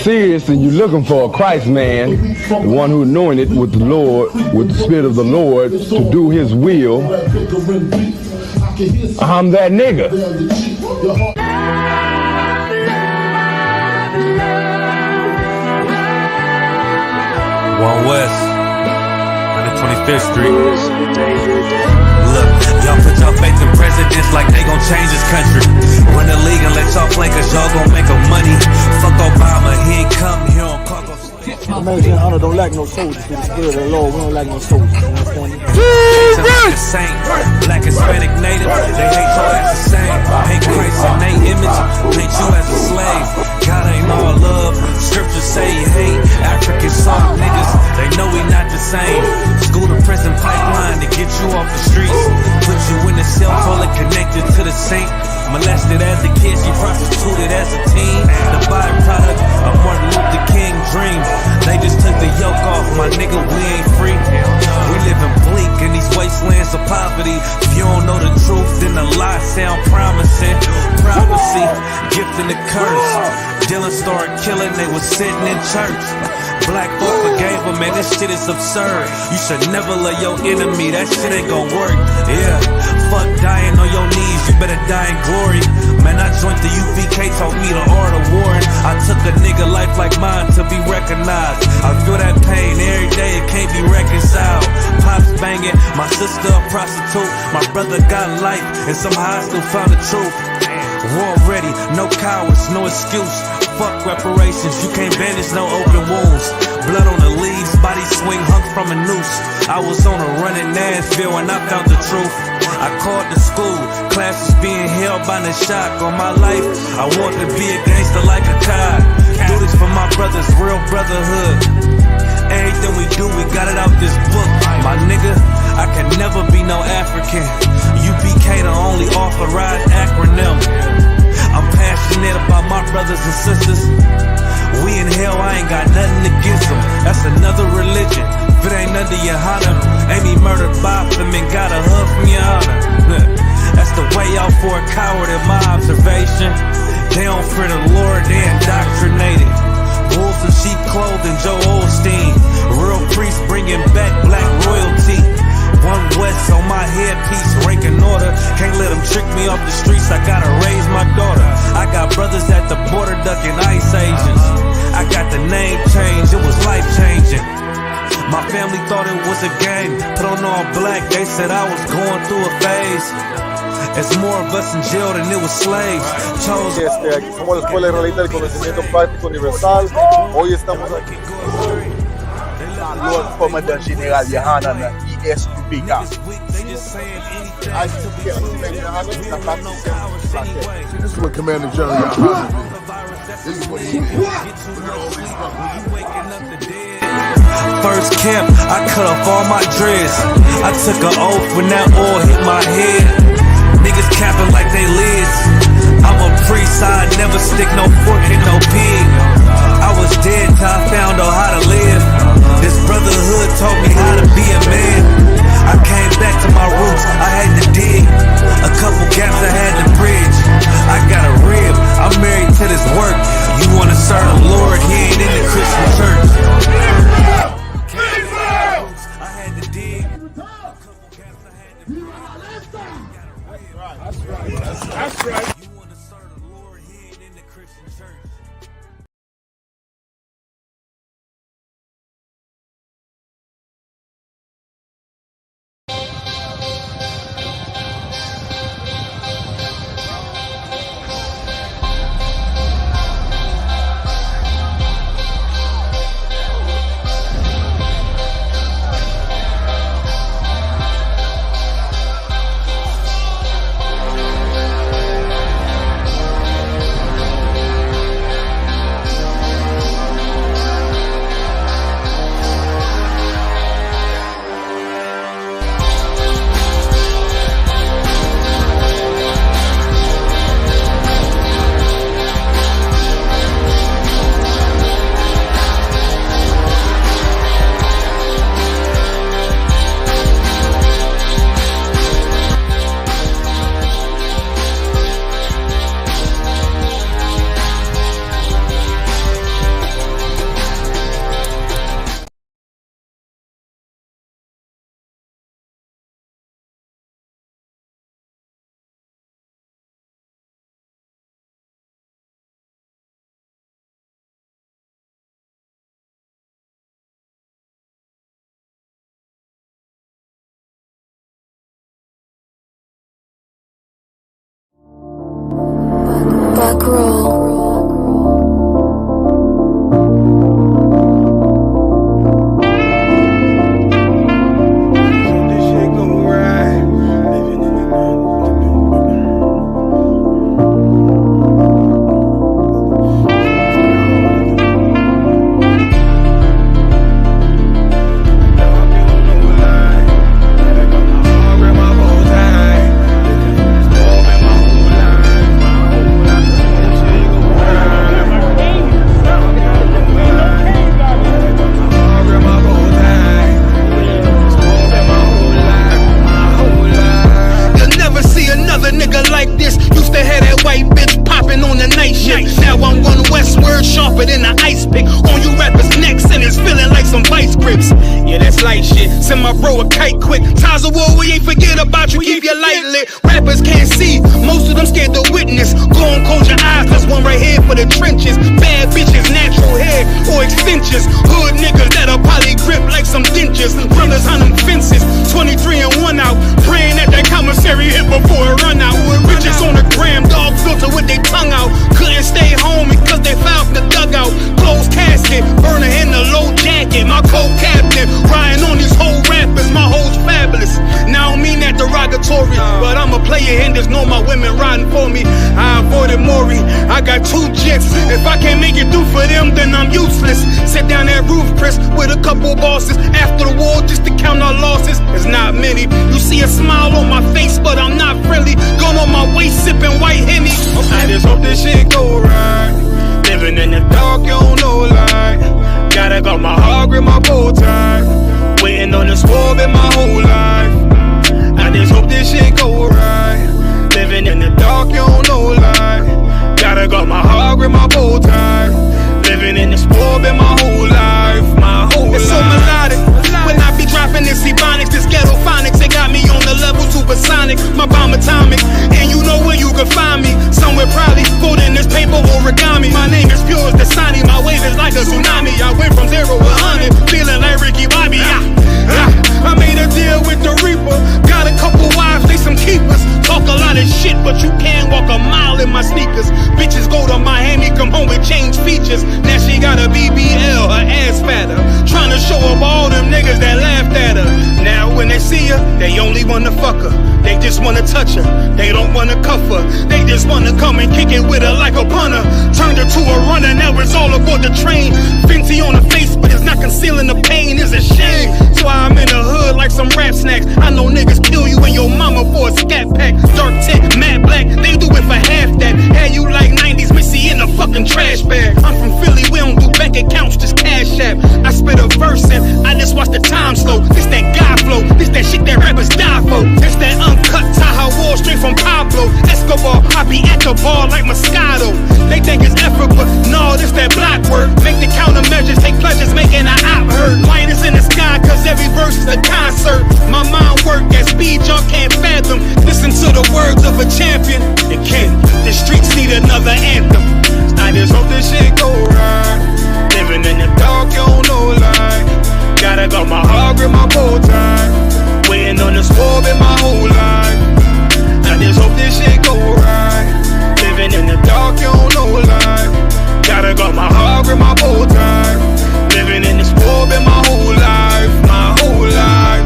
Serious, and you're looking for a Christ man, the one who's anointed with the Lord, with the Spirit of the Lord, to do His will. I'm that nigga. One West, 125th Street. Look, y'all put your faith in presidents like they gon' change this country. Run the league and let y'all play cause y'all gon' make a money. Fuck Obama, he ain't come here on Congo. Yahanna don't like no soldiers. Through the Spirit of the Lord, we don't like no soldiers. You understand me? The same. Black, Hispanic, Native, they hate your ass the same. Hate Christ in their image, paint you as a slave. God ain't all love, scriptures say he hate African soft niggas, they know we not the same. School to prison pipeline to get you off the streets. Put you in the cell, toilet connected to the sink. Molested as a kid, she prostituted as a teen. The byproduct of Martin Luther King dreams. They just took the yoke off, my nigga, we ain't free. We living bleak in these wastelands of poverty. If you don't know the truth, then the lie sound promising. Prophecy, gift and the curse. Dylan started killing, they was sitting in church. Black folk forgave him, man, this shit is absurd. You should never love your enemy, that shit ain't gon' work. Yeah, fuck dying on your knees, you better die in glory. Man, I joined the UPK, taught me the art of warring. I took a nigga life like mine to be recognized. I feel that pain every day, it can't be reconciled. Pops banging, my sister a prostitute. My brother got life, and somehow I still found the truth. War ready, no cowards, no excuse. Fuck reparations, you can't bandage no open wounds. Blood on the leaves, body swing hung from a noose. I was on a run in Nashville and I found the truth. I called the school, classes being held by the shock on my life. I want to be a gangster like a cod. Do this for my brothers, real brotherhood. Everything we do, we got it out this book. My nigga, I can never be no African. UPK the only authorized acronym. I'm passionate about my brothers and sisters. We in hell, I ain't got nothing against them. That's another religion. If it ain't under Yahanna, ain't he murdered by them and got a hug from Yahanna. That's the way out for a coward in my observation. They don't fear the Lord, they indoctrinated. Wolves in sheep clothing, Joe Osteen. Real priests bringing back black royalty. One West on my headpiece, ranking order. Can't let them trick me off the streets, I gotta raise my daughter. I got brothers at the border ducking ICE agents. I got the name change, it was life changing. My family thought it was a game, put on all black, they said I was going through a phase. It's more of us in jail than it was slaves. Somos la Escuela Israelita del Conocimiento Práctico Universal. Hoy estamos aquí. Lord Commander General Yahanna na ISUPK. This is what Commander General Yahanna did. This is what he did. First camp, I cut off all my dreads. I took an oath when that oil hit my head. Niggas capping like they lids. I'm a priest, I never stick no fork in no pig. I was dead till I found out how to live. This brotherhood taught me how to be a man. I came back to my roots, I had to dig. A couple gaps I had to bridge. I got a rib, I'm married to this work. You wanna serve the Lord, he ain't in the Christian church. I had to dig. That's right. You wanna serve the Lord. rock roll. Send my bro a kite quick. Ties of war, we ain't forget about you. Keep your light lit. Rappers can't see, most of them scared to witness. Go on, close your eyes, there's one right here for the trenches. Bad bitches, natural hair or extensions. Hood niggas that'll probably grip like some dentures. Brothers on them fences, 23 and 1 out. Praying that that commissary hit before it run out. Bitches on the gram, dog filter with their tongue out. Couldn't stay home because they found the dugout. Closed casket, burner in the low jacket. My co-captain, riding on these whole rappers, my hoes fabulous. Now I don't mean that derogatory, but I'm a player and there's no my women riding for me. I avoided Maury, I got 2 jets. If I can't make it through for them, then I'm useless. Sit down that roof, Chris, with a couple bosses. After the war, just to count our losses, it's not many. You see a smile on my face, but I'm not friendly. Gone on my waist, sipping white Henny. I just hope this shit go right. Living in the dark, you don't know light. Gotta got my heart, grip my bow tie. Waiting on the squab in my whole life. I just hope this shit go right. Living in the dark, you don't know light. Gotta got my heart, grip my bow tie. Living in the squab in my whole life. My whole life. It's so melodic. When I be dropping this ebonics, this ghetto phonics, they got me on the level supersonic. My bomb atomic, and you know where you can find me. Somewhere probably folding this paper origami. My name is pure as the Dasani, my wave is like a tsunami. I went from 0 to 100, feeling like Ricky Bobby. I made a deal with the Reaper. Got a couple wives, they some keepers. Talk a lot of shit, but you can't walk a mile in my sneakers. Bitches go to Miami, come home with change features. Now she got a BBL, her ass fatter. Trying to show up all them niggas that laughed at her. Now when they see her, they only wanna fuck her. They just wanna touch her, they don't wanna cuff her. They just wanna come and kick it with her like a punter. Turned her to a runner, now it's all aboard the train. Fenty on her face, but it's not concealing the pain, it's a shame. So I'm in the hood like some rap snacks. I know niggas kill you and your mama for a scat pack. Dark tint, matte black, they do it for half that. Had you like 90s Missy in a fucking trash bag. I'm from Philly, we don't do bank accounts, just cash app. I spit a verse and I just watch the time slow. This that God flow, this that shit that rappers die for. This that uncut Taha Wall straight from Pablo Escobar. I be at the bar like Moscato. They think it's effort, but no, this that block work. Make the countermeasures, take pleasures, making an op hurt. Lighters in the sky, cause every verse is a concert. My mind work at speed y'all can't fathom. Listen to the words of a champion. And Ken, the streets need another anthem. I just hope this shit go right. Living in the dark, you don't know light. Gotta got my heart, grip my bow tie. Waiting on the squab in my whole life. I just hope this shit go right. Living in the dark, you don't know light. Gotta got my heart, grip my bow tie. Living in the squab in my whole life. My whole life.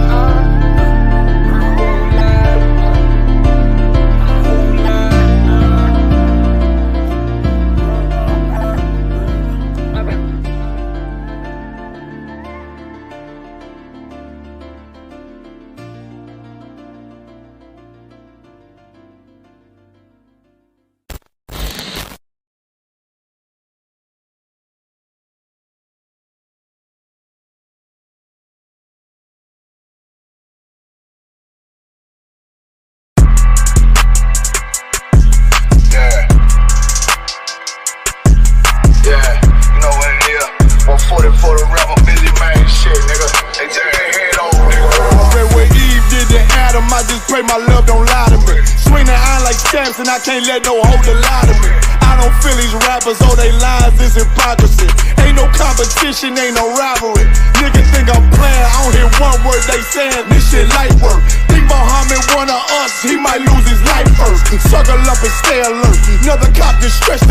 My love don't lie to me. Swing the iron like stamps and I can't let no holder lie to me. I don't feel these rappers, oh they lies is hypocrisy. Ain't no competition, ain't no rivalry. Niggas think I'm playing, I don't hear one word they saying. This shit light work. Think Muhammad one of us, he might lose his life first. Circle up and stay alert. Another cop just stretched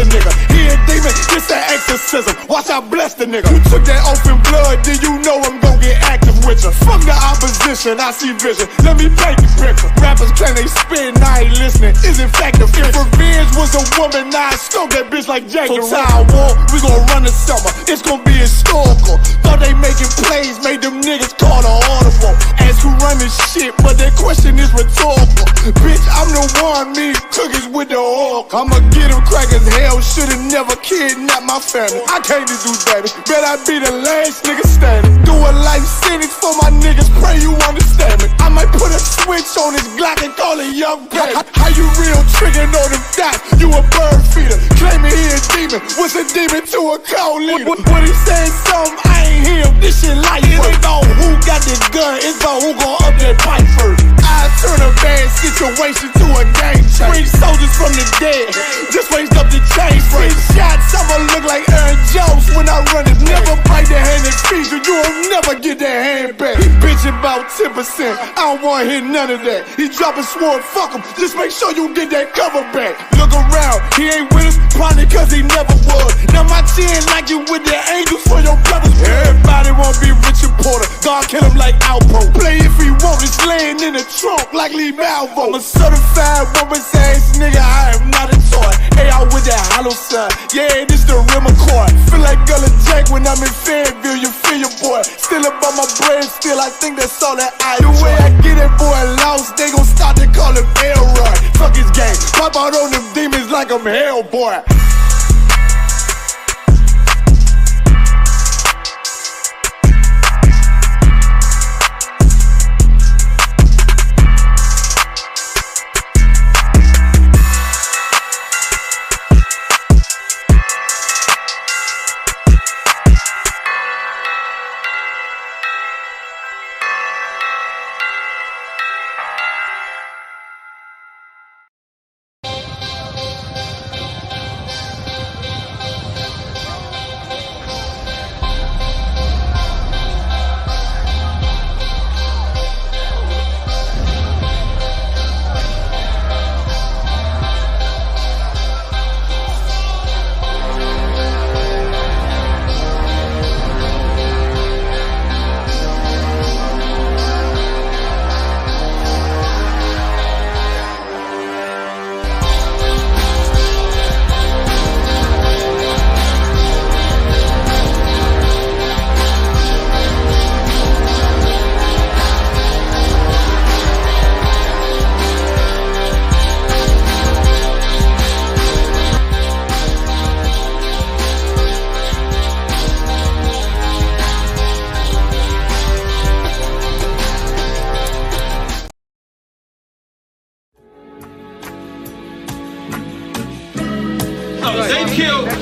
watch I bless the nigga. You took that oath in blood, then you know I'm gon' get active with ya. From the opposition, I see vision. Let me paint the picture. Rappers claim they spit, and I ain't listening. Is in fact the If revenge was a woman, now I scope that bitch like Jake. So Tower War, we gon' run the summer. It's gon' be historical. Thought they making plays, made them niggas call the audible. Ask who run this shit, but that question is rhetorical. Bitch, I'm the one, me cookies with the oil. I'ma get them crackers, hell, should've never kidnapped my family. I came to do damage, bet I be the last nigga standing. Do a life sentence for my niggas, pray you understand me. I might put a switch on this Glock and call it young baby. How you real trigger know them dots? You a bird feeder, claiming he a demon. What's a demon to a cold leader? What he saying something, I ain't hear him, this shit light. It ain't about who got this gun, it's about who gon' up that pipe first. I turn a bad situation to a game changer. Bring soldiers from the dead, just raised up the chain frame. Shots, I'ma look like Aaron Jones when I run it. Never bite the hand that feeds you, you'll never get that hand back. He bitch about 10%, I don't wanna hear none of that. He dropping sword, fuck him, just make sure you get that cover back. Look around, he ain't with us, probably cause he never was. Now my chin like you with the angels for your brothers. Everybody wanna be Richard Porter, God kill him like Alpo. Play if he want, it's laying in the trunk like Lee Malvo. I'm a certified woman's ass nigga, I am not a toy. Hey, out with that hollow sign, yeah, this the rim accord. Feel like Gullah Jack when I'm in Fayetteville, you feel your boy. Still about my brain, still I think that's all that I do. The way I get that boy lost, they gon' start to call him Elroy. Fuck his game, pop out on them demons like I'm Hellboy.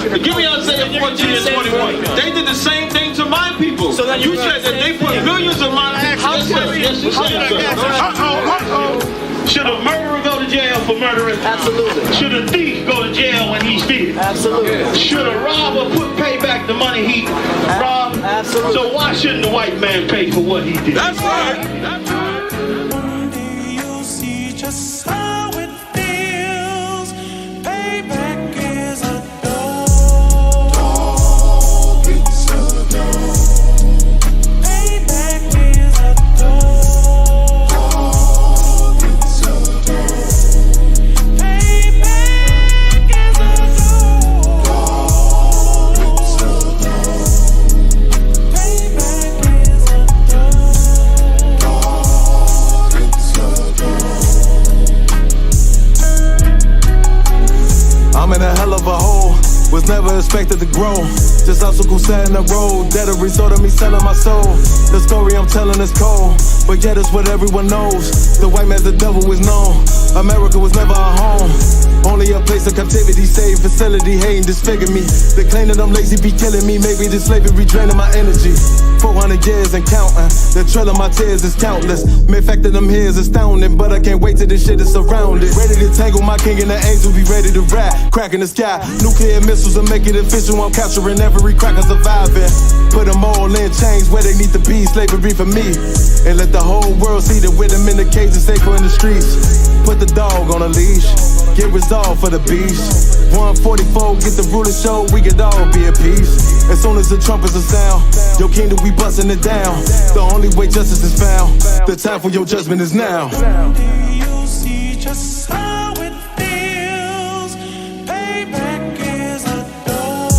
Give me Isaiah 14 and 21. They did the same thing to my people. So you said that they put millions of my actions. Should a murderer go to jail for murdering? Absolutely. Should a thief go to jail when he steals? Absolutely. Should a robber pay back the money he robbed? Absolutely. So why shouldn't the white man pay for what he did? That's right. That's right. One day you'll see just how it feels. Payback is a was never expected to grow. Just obstacles set in the road, that a result of me selling my soul. The story I'm telling is cold, but yet it's what everyone knows. The white man's the devil is known. America was never a home, only a place of captivity, save facility, hating, disfigure me. They claim that I'm lazy, be killing me. Maybe this slavery draining my energy. 400 years and counting, the trail of my tears is countless. Main fact that I'm here is astounding, but I can't wait till this shit is surrounded. Ready to tangle my king and the angels, be ready to rap. Cracking the sky, nuclear missile Pistols will make it official, I'm capturing every cracker surviving. Put them all in chains where they need to be, slavery for me. And let the whole world see that with them in the cage and safer in the streets. Put the dog on a leash, get resolved for the beast. 144, get the ruler show, we could all be at peace. As soon as the trumpets are sound, your kingdom we busting it down. The only way justice is found, the time for your judgment is now. Do you see just how it feels? Payback is a dog.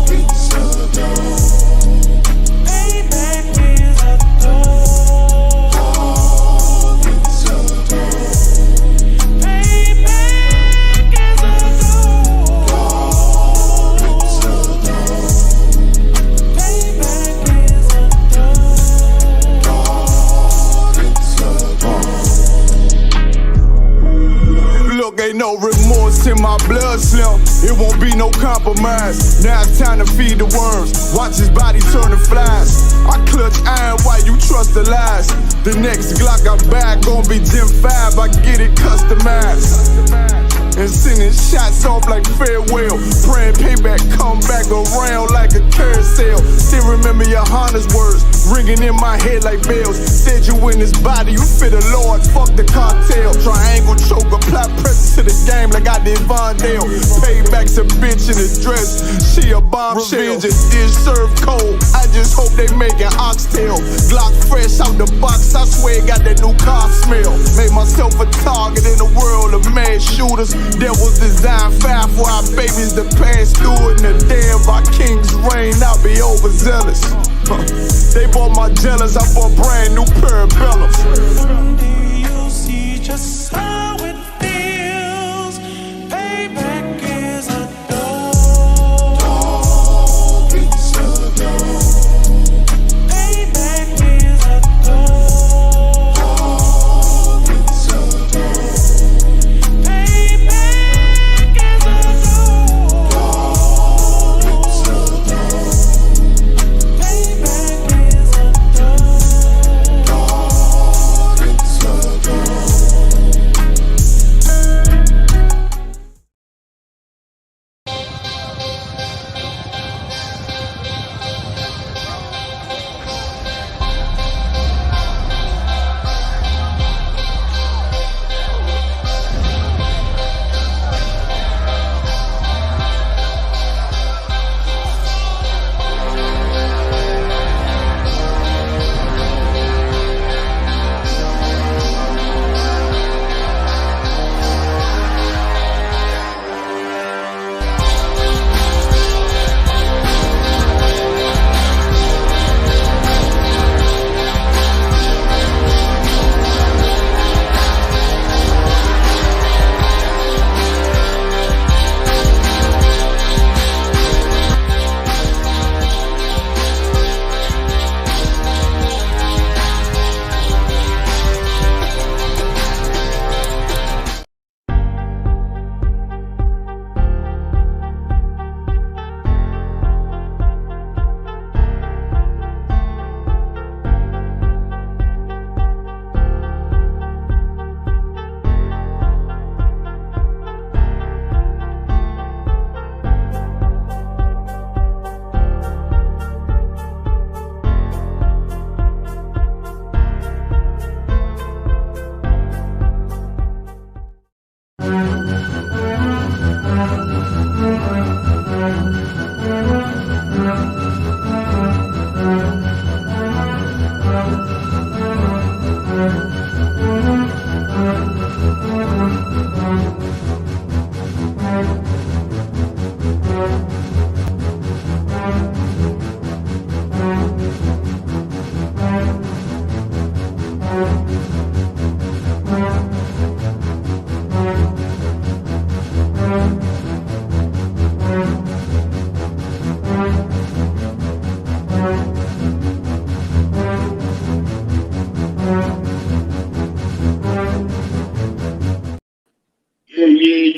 It's a dog. Payback is a dog. It's a dog. Payback is a dog. It's a dog. Payback is a Look, ain't no remorse in my blood slim. It won't be no compromise. Now it's time to feed the worms. Watch his body turn to flies. I clutch iron while you trust the lies. The next Glock I buy gon' be Gen 5. I get it customized. And sending shots off like farewell. Praying payback come back around like a carousel. Still remember Yahanna's words ringing in my head like bells. Said you in this body, you fit the Lord, fuck the cartel. Triangle choke, apply pressure to the game like I did Vondale. Payback's a bitch in a dress, she a bombshell. Revenge is served cold, I just hope they make an oxtail. Glock fresh out the box, I swear it got that new car smell. Made myself a target in the world of mad shooters. That was designed fire for our babies to pass through. In the day of our king's reign, I'll be overzealous. They bought my jealous, I bought brand new parabellums. Do you see just how it feels? Payback is a dog. It's a dog. Payback is a dog. It's a dog. Payback is a dog. It's a dog. Payback is a dog. It's a dog.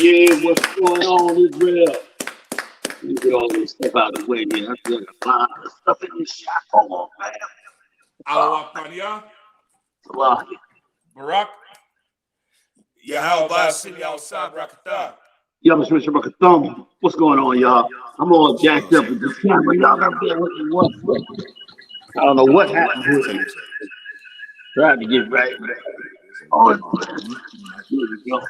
Yeah, what's going on, Israel? Let me get all this stuff out of the way here. I feel like a lot of stuff in this shot. Hold on, man. Allah Panya, Salahi. Barak, Yahweh City outside Rakata. Y'all, Mr. Bucket Thumb. What's going on, y'all? I'm all jacked up with this camera. Y'all got there with me one second. I don't know what happened here. Tried to get right. Oh, here we go.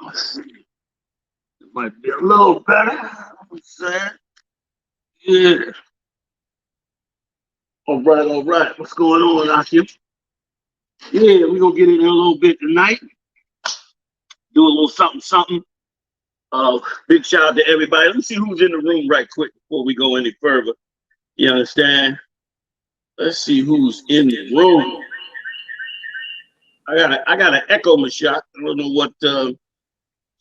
Let's see. It might be a little better. I'm saying. Yeah. All right. What's going on, Akim? Yeah, we're gonna get in there a little bit tonight. Do a little something. Big shout out to everybody. Let me see who's in the room right quick before we go any further. You understand? Let's see who's in the room. I got an echo machine. I don't know what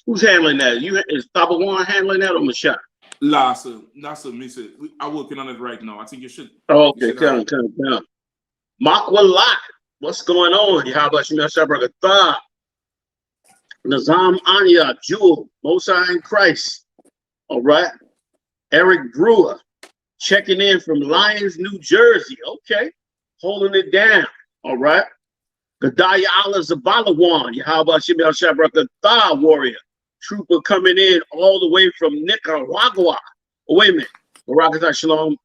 who's handling that. Is Papa Juan handling that or Mashak? Lassa, Misa. I'm working on it right now. I think you should. Oh, okay, come. Makwa Lot. What's going on? How about you, Mashak? Nazam Anya, Jewel, Mosai and Christ. All right. Eric Brewer checking in from Lyons, New Jersey. Okay. Holding it down. All right. Gadaya Allah Zabalawan. How about you, Shabrakatha warrior? Trooper coming in all the way from Nicaragua. Oh, wait a minute. Barakatah Shalom.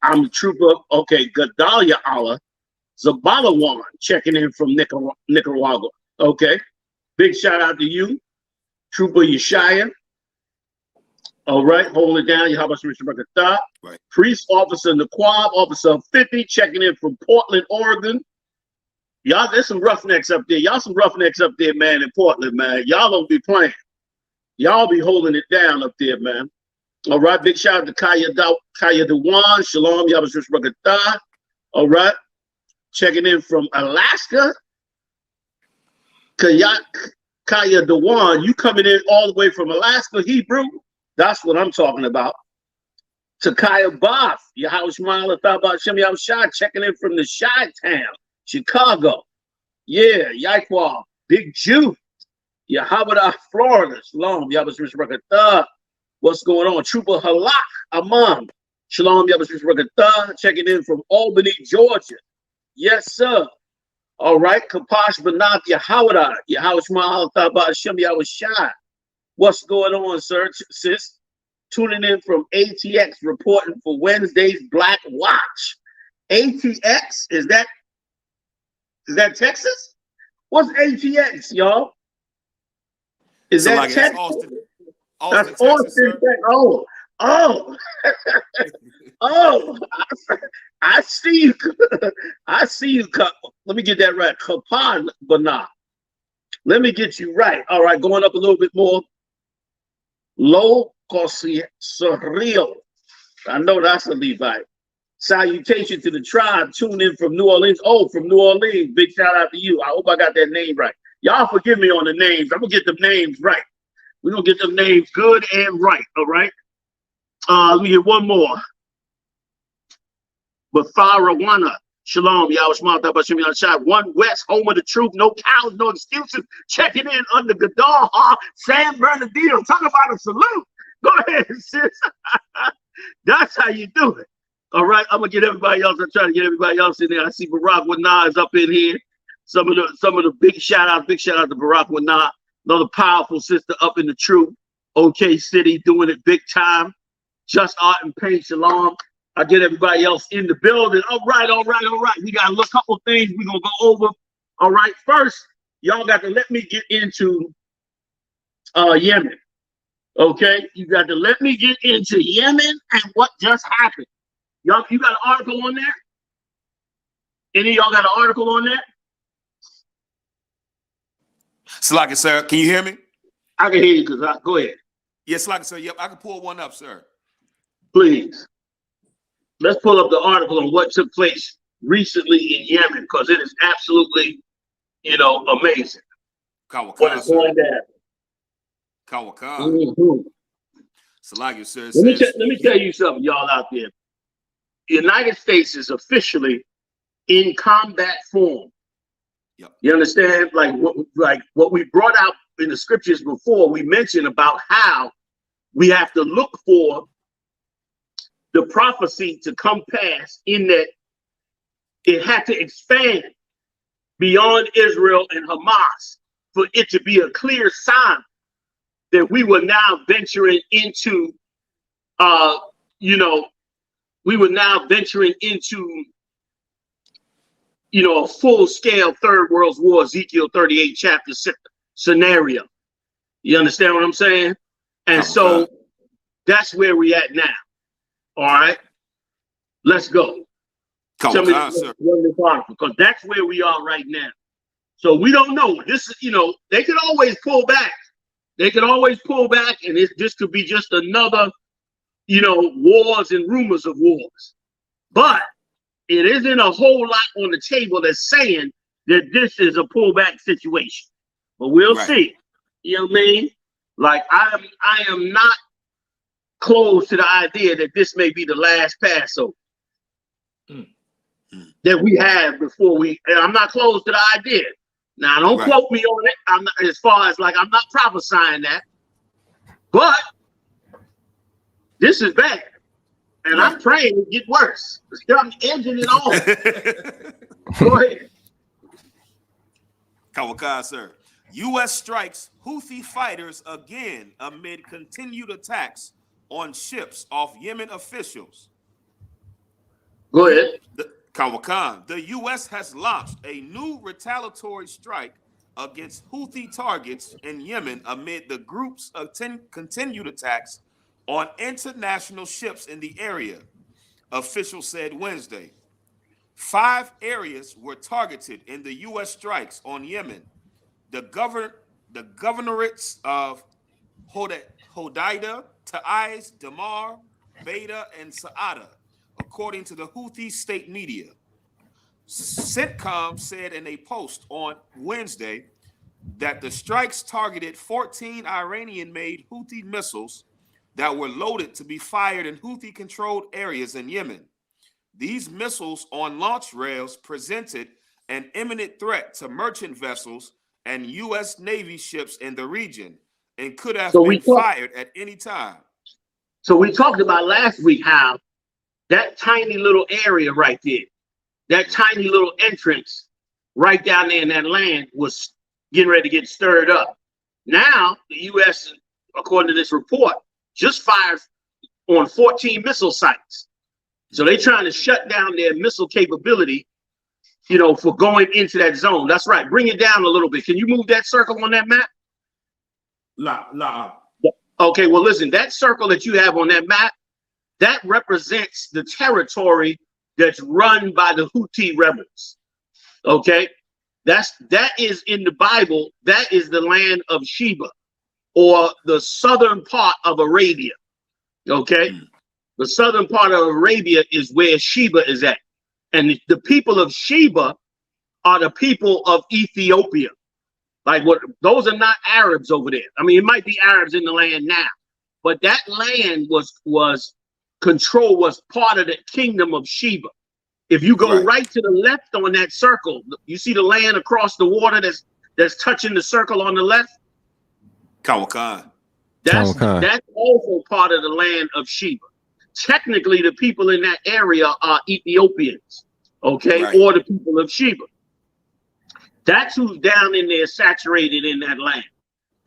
I'm the trooper. Okay. Gadaya Allah Zabalawan checking in from Nicaragua. Okay. Big shout out to you, Trooper Yeshaya. All right, hold it down. How about Mr. Barakatah? Right. Priest Officer Naquab, Officer 50, checking in from Portland, Oregon. Y'all, there's some roughnecks up there. Y'all some roughnecks up there, man, in Portland, man. Y'all don't be playing. Y'all be holding it down up there, man. All right, big shout out to Kaya Dewan. Shalom, y'all was Mr. Barakatah. All right, checking in from Alaska. Kaya Dewan, you coming in all the way from Alaska, Hebrew? That's what I'm talking about. Takaya Boff, Yahweh Shemala Thaba Shem Shah, checking in from the Chi-Town, Chicago. Yeah, Yaquah, Big Jew. Yahweh Florida. Shalom, Yahweh Shemala. What's going on? Trooper Halak Amam. Shalom, Yahweh Shemala, checking in from Albany, Georgia. Yes, sir. All right, Kapash Banat Yahawada, Yahweh Shema Taba Shem Yahweh Shai. What's going on, sir, sis? Tuning in from ATX, reporting for Wednesday's Black Watch. ATX, is that Texas? What's ATX, y'all? Is that Texas? That's Austin, Texas. Oh. Oh, I see you. I see you. Let me get that right. Kapan Bana. Let me get you right. All right, going up a little bit more. Lo Surreal. I know that's a Levite. Salutation to the tribe. Tune in from New Orleans. Oh, from New Orleans. Big shout out to you. I hope I got that name right. Y'all forgive me on the names. I'm gonna get them names right. We're gonna get them names good and right. All right. Let me get one more. Bafarawana, Shalom, Yahweh Shema, Shai, One West, home of the truth, no cows, no excuses. Checking in under Gadar, San Bernardino. Talk about a salute. Go ahead, sis. That's how you do it. All right, I'm gonna get everybody else. I'm trying to get everybody else in there. I see Barack Wana is up in here. Some of the big shout out to Barack Wana, another powerful sister up in the truth. OK City doing it big time. Just Art and Paint, Shalom. I get everybody else in the building. All right. We got a couple things we're going to go over. All right. First, y'all got to let me get into Yemen. Okay. You got to let me get into Yemen and what just happened. Y'all, you got an article on there? Any of y'all got an article on that? Slaka, sir. Can you hear me? I can hear you because go ahead. Yes, Slaka, sir. Yep, I can pull one up, sir. Please. Let's pull up the article on what took place recently in Yemen, because it is absolutely, amazing. What is going down. Kawakan. Salagi, sir. Let me tell you something, y'all out there. The United States is officially in combat form. Yep. You understand? Like what we brought out in the scriptures before, we mentioned about how we have to look for the prophecy to come past, in that it had to expand beyond Israel and Hamas for it to be a clear sign that we were now venturing into, a full-scale Third World War, Ezekiel 38 chapter 6 scenario. You understand what I'm saying? And so that's where we at now. All right, let's go. Because that's where we are right now. So we don't know. This is, they could always pull back. They could always pull back, and this could be just another, wars and rumors of wars. But it isn't a whole lot on the table that's saying that this is a pullback situation. But we'll see. You know what I mean? Like I am not close to the idea that this may be the last Passover that we have before I'm not close to the idea. Now, don't quote me on it. I'm not, as far as I'm not prophesying that, but this is bad, and I'm praying it get worse. I'm edging it on. Go ahead. Kawakar, sir. U.S. strikes Houthi fighters again amid continued attacks on ships off Yemen officials. Go ahead. Kawakan, the U.S. has launched a new retaliatory strike against Houthi targets in Yemen amid the group's continued attacks on international ships in the area, officials said Wednesday. 5 areas were targeted in the U.S. strikes on Yemen. The governorates of Hodeidah, Taiz, Damar, Beta, and Saada, according to the Houthi state media. CENTCOM said in a post on Wednesday that the strikes targeted 14 Iranian-made Houthi missiles that were loaded to be fired in Houthi-controlled areas in Yemen. These missiles on launch rails presented an imminent threat to merchant vessels and U.S. Navy ships in the region and could have been fired at any time. So we talked about last week how that tiny little area right there, that tiny little entrance right down there in that land was getting ready to get stirred up. Now, the U.S., according to this report, just fired on 14 missile sites. So they're trying to shut down their missile capability, for going into that zone. That's right. Bring it down a little bit. Can you move that circle on that map? Okay, well, listen, that circle that you have on that map, that represents the territory that's run by the Houthi rebels. Okay, that is in the Bible. That is the land of Sheba, or the southern part of Arabia. Okay, the southern part of Arabia is where Sheba is at, and the people of Sheba are the people of Ethiopia. Those are not Arabs over there. I mean, it might be Arabs in the land now, but that land was part of the kingdom of Sheba. If you go right to the left on that circle, you see the land across the water that's touching the circle on the left. Kawakan. That's also part of the land of Sheba. Technically, the people in that area are Ethiopians, okay, or the people of Sheba. That's who's down in there, saturated in that land.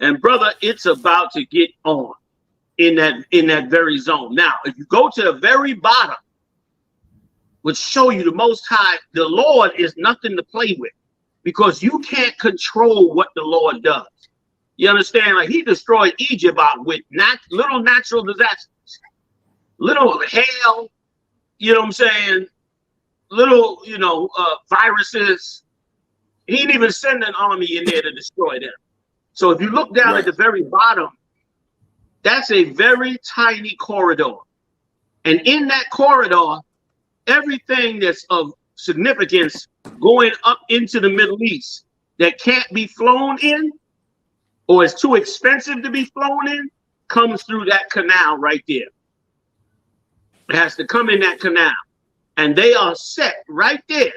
And brother, it's about to get on in that very zone. Now, if you go to the very bottom, which show you the Most High, the Lord is nothing to play with, because you can't control what the Lord does. You understand? Like, he destroyed Egypt out with little natural disasters, little hail, you know what I'm saying? Little, viruses. He didn't even send an army in there to destroy them. So if you look down at the very bottom, that's a very tiny corridor. And in that corridor, everything that's of significance going up into the Middle East that can't be flown in, or is too expensive to be flown in, comes through that canal right there. It has to come in that canal. And they are set right there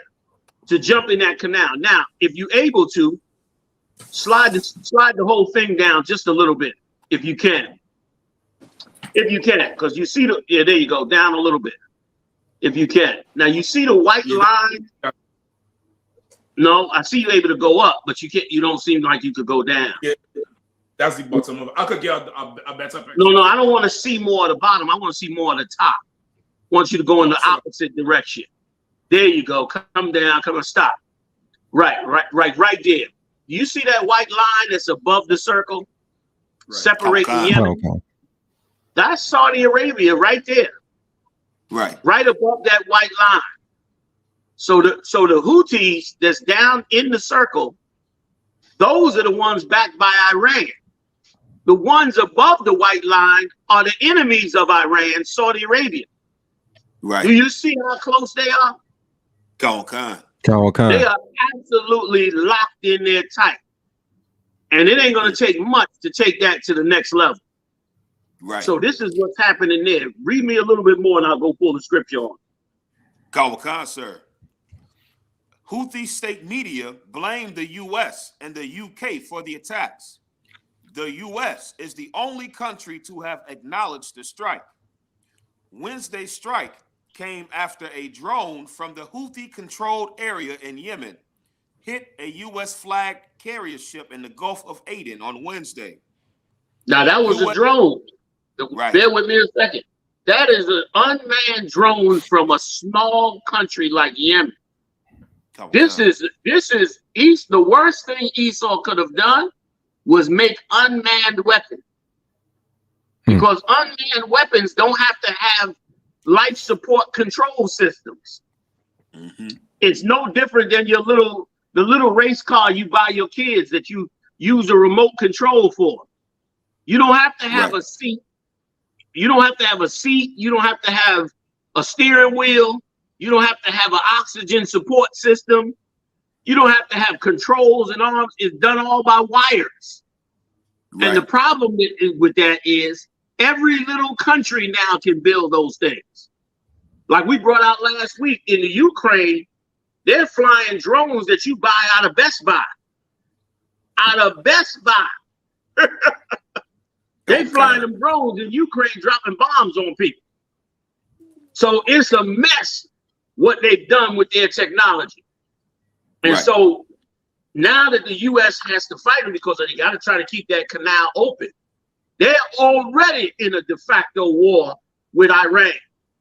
to jump in that canal. Now, if you're able to, slide the whole thing down just a little bit, if you can. If you can, because you see there you go, down a little bit, if you can. Now, you see the white line? No, I see you able to go up, but you can't. You don't seem like you could go down. Yeah, that's the bottom of it. I could get a better picture. No, I don't want to see more of the bottom. I want to see more of the top. I want you to go in the opposite direction. There you go. Come down. Come on. Stop. Right there. You see that white line that's above the circle, separating Yemen? That's Saudi Arabia right there. Right above that white line. So the Houthis that's down in the circle, those are the ones backed by Iran. The ones above the white line are the enemies of Iran, Saudi Arabia. Do you see how close they are? They are absolutely locked in there tight. And it ain't going to take much to take that to the next level. So this is what's happening there. Read me a little bit more and I'll go pull the scripture on. Sir. Houthi state media blamed the U.S. and the UK for the attacks. The U.S. is the only country to have acknowledged the strike. Wednesday's strike came after a drone from the Houthi-controlled area in Yemen hit a U.S. flagged carrier ship in the Gulf of Aden on Wednesday. Now that was a drone. Bear with me a second. That is an unmanned drone from a small country like Yemen. This is the worst thing Esau could have done was make unmanned weapons. Because unmanned weapons don't have to have life support control systems. It's no different than the little race car you buy your kids that you use a remote control for. You don't have to have a seat. You don't have to have a seat. You don't have to have a steering wheel. You don't have to have an oxygen support system. You don't have to have controls and arms. It's done all by wires. And the problem with that is every little country now can build those things. Like we brought out last week in the Ukraine, they're flying drones that you buy out of Best Buy. Out of Best Buy. They flying them drones in Ukraine, dropping bombs on people. So it's a mess what they've done with their technology. And so now that the U.S. has to fight them because they got to try to keep that canal open, they're already in a de facto war with Iran.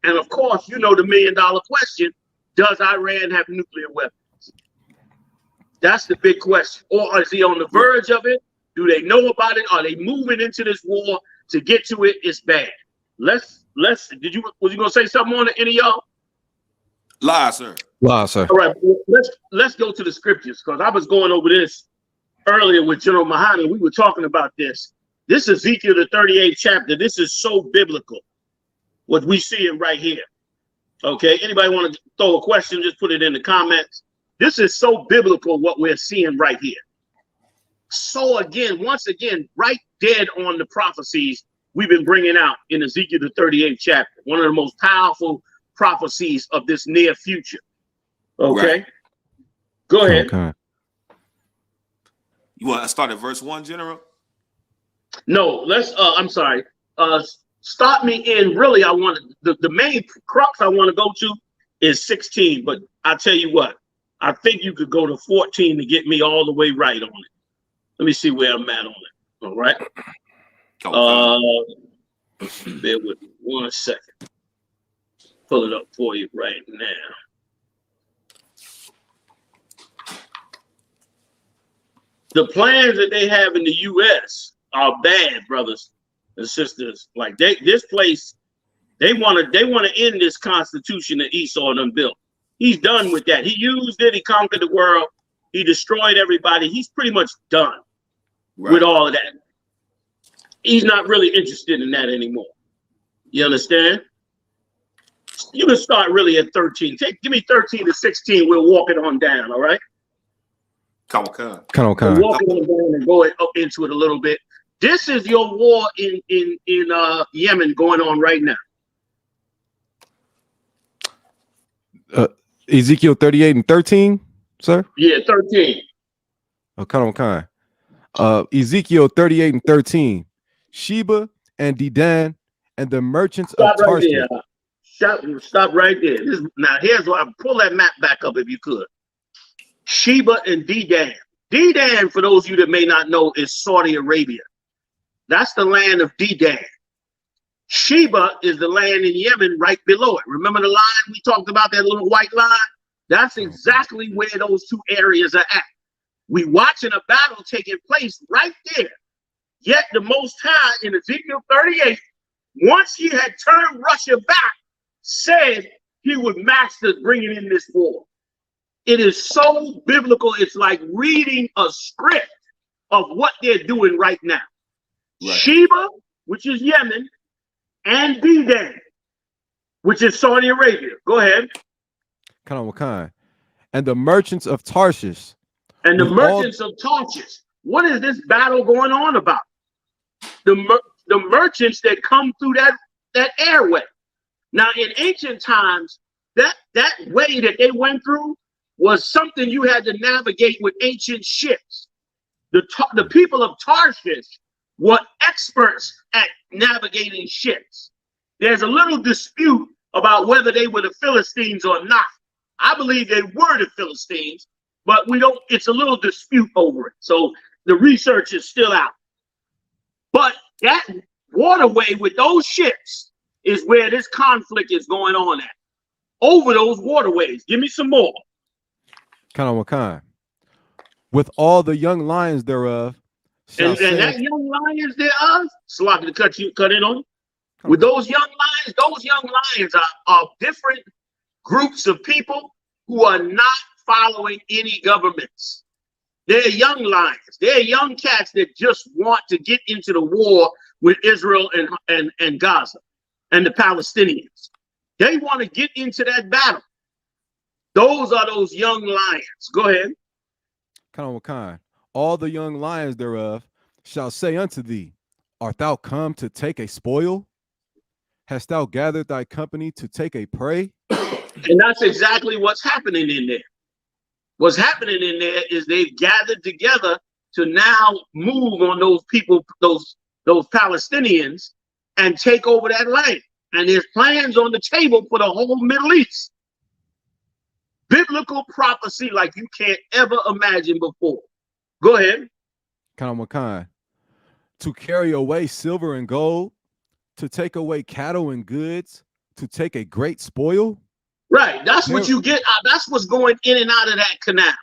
And of course, you know the $1 million question, does Iran have nuclear weapons? That's the big question. Or is he on the verge of it? Do they know about it? Are they moving into this war to get to it? It's bad. Was you gonna say something on it, any of y'all? Lie, sir. All right, let's go to the scriptures, because I was going over this earlier with General Yahanna. We were talking about this. This is Ezekiel the 38th chapter. This is so biblical. What we see it right here. Okay, anybody want to throw a question? Just put it in the comments. This is so biblical what we're seeing right here. So again, once again, right dead on the prophecies we've been bringing out in Ezekiel the 38th chapter. One of the most powerful prophecies of this near future. Okay, go ahead. You want to start at verse 1, General? No, let's. I'm sorry. Start me in. Really, I want the main crux I want to go to is 16. But I tell you what, I think you could go to 14 to get me all the way right on it. Let me see where I'm at on it. All right. Bear with me 1 second. Pull it up for you right now. The plans that they have in the U.S. are bad, brothers and sisters. Like this place, they want to end this Constitution that Esau done built. He's done with that. He used it. He conquered the world. He destroyed everybody. He's pretty much done with all of that. He's not really interested in that anymore. You understand? You can start really at 13. Give me 13 to 16. We'll walk it on down. All right. Come on. Walk it on down and go up into it a little bit. This is your war in Yemen going on right now. Ezekiel 38 and 13, sir? Yeah, 13. Ezekiel 38 and 13. Sheba and Dedan and the merchants of Tarshish. Stop right there. Now here's what I pull that map back up if you could. Sheba and Dedan. Dedan, for those of you that may not know, is Saudi Arabia. That's the land of Dedan. Sheba is the land in Yemen right below it. Remember the line we talked about, that little white line? That's exactly where those two areas are at. We watching a battle taking place right there. Yet the Most High in Ezekiel 38, once he had turned Russia back, said he would master bringing in this war. It is so biblical. It's like reading a script of what they're doing right now. Right. Sheba, which is Yemen, and Dedan, which is Saudi Arabia. Go ahead. And the merchants of Tarshish. And the merchants of Tarshish. What is this battle going on about? The merchants that come through that airway. Now, in ancient times, that way that they went through was something you had to navigate with ancient ships. The people of Tarshish were experts at navigating ships. There's a little dispute about whether they were the Philistines or not. I believe they were the Philistines, but it's a little dispute over it. So the research is still out. But that waterway with those ships is where this conflict is going on at. Over those waterways. Give me some more. With all the young lions thereof. And that young lions thereof, sloppy to cut in on. With those young lions are different groups of people who are not following any governments. They're young lions. They're young cats that just want to get into the war with Israel and Gaza and the Palestinians. They want to get into that battle. Those are those young lions. Go ahead. All the young lions thereof shall say unto thee, art thou come to take a spoil? Hast thou gathered thy company to take a prey? And that's exactly what's happening in there. What's happening in there is they've gathered together to now move on those people, those Palestinians, and take over that land. And there's plans on the table for the whole Middle East. Biblical prophecy like you can't ever imagine before. Go ahead. To carry away silver and gold, to take away cattle and goods, to take a great spoil. Right. That's what you get. That's what's going in and out of that canal.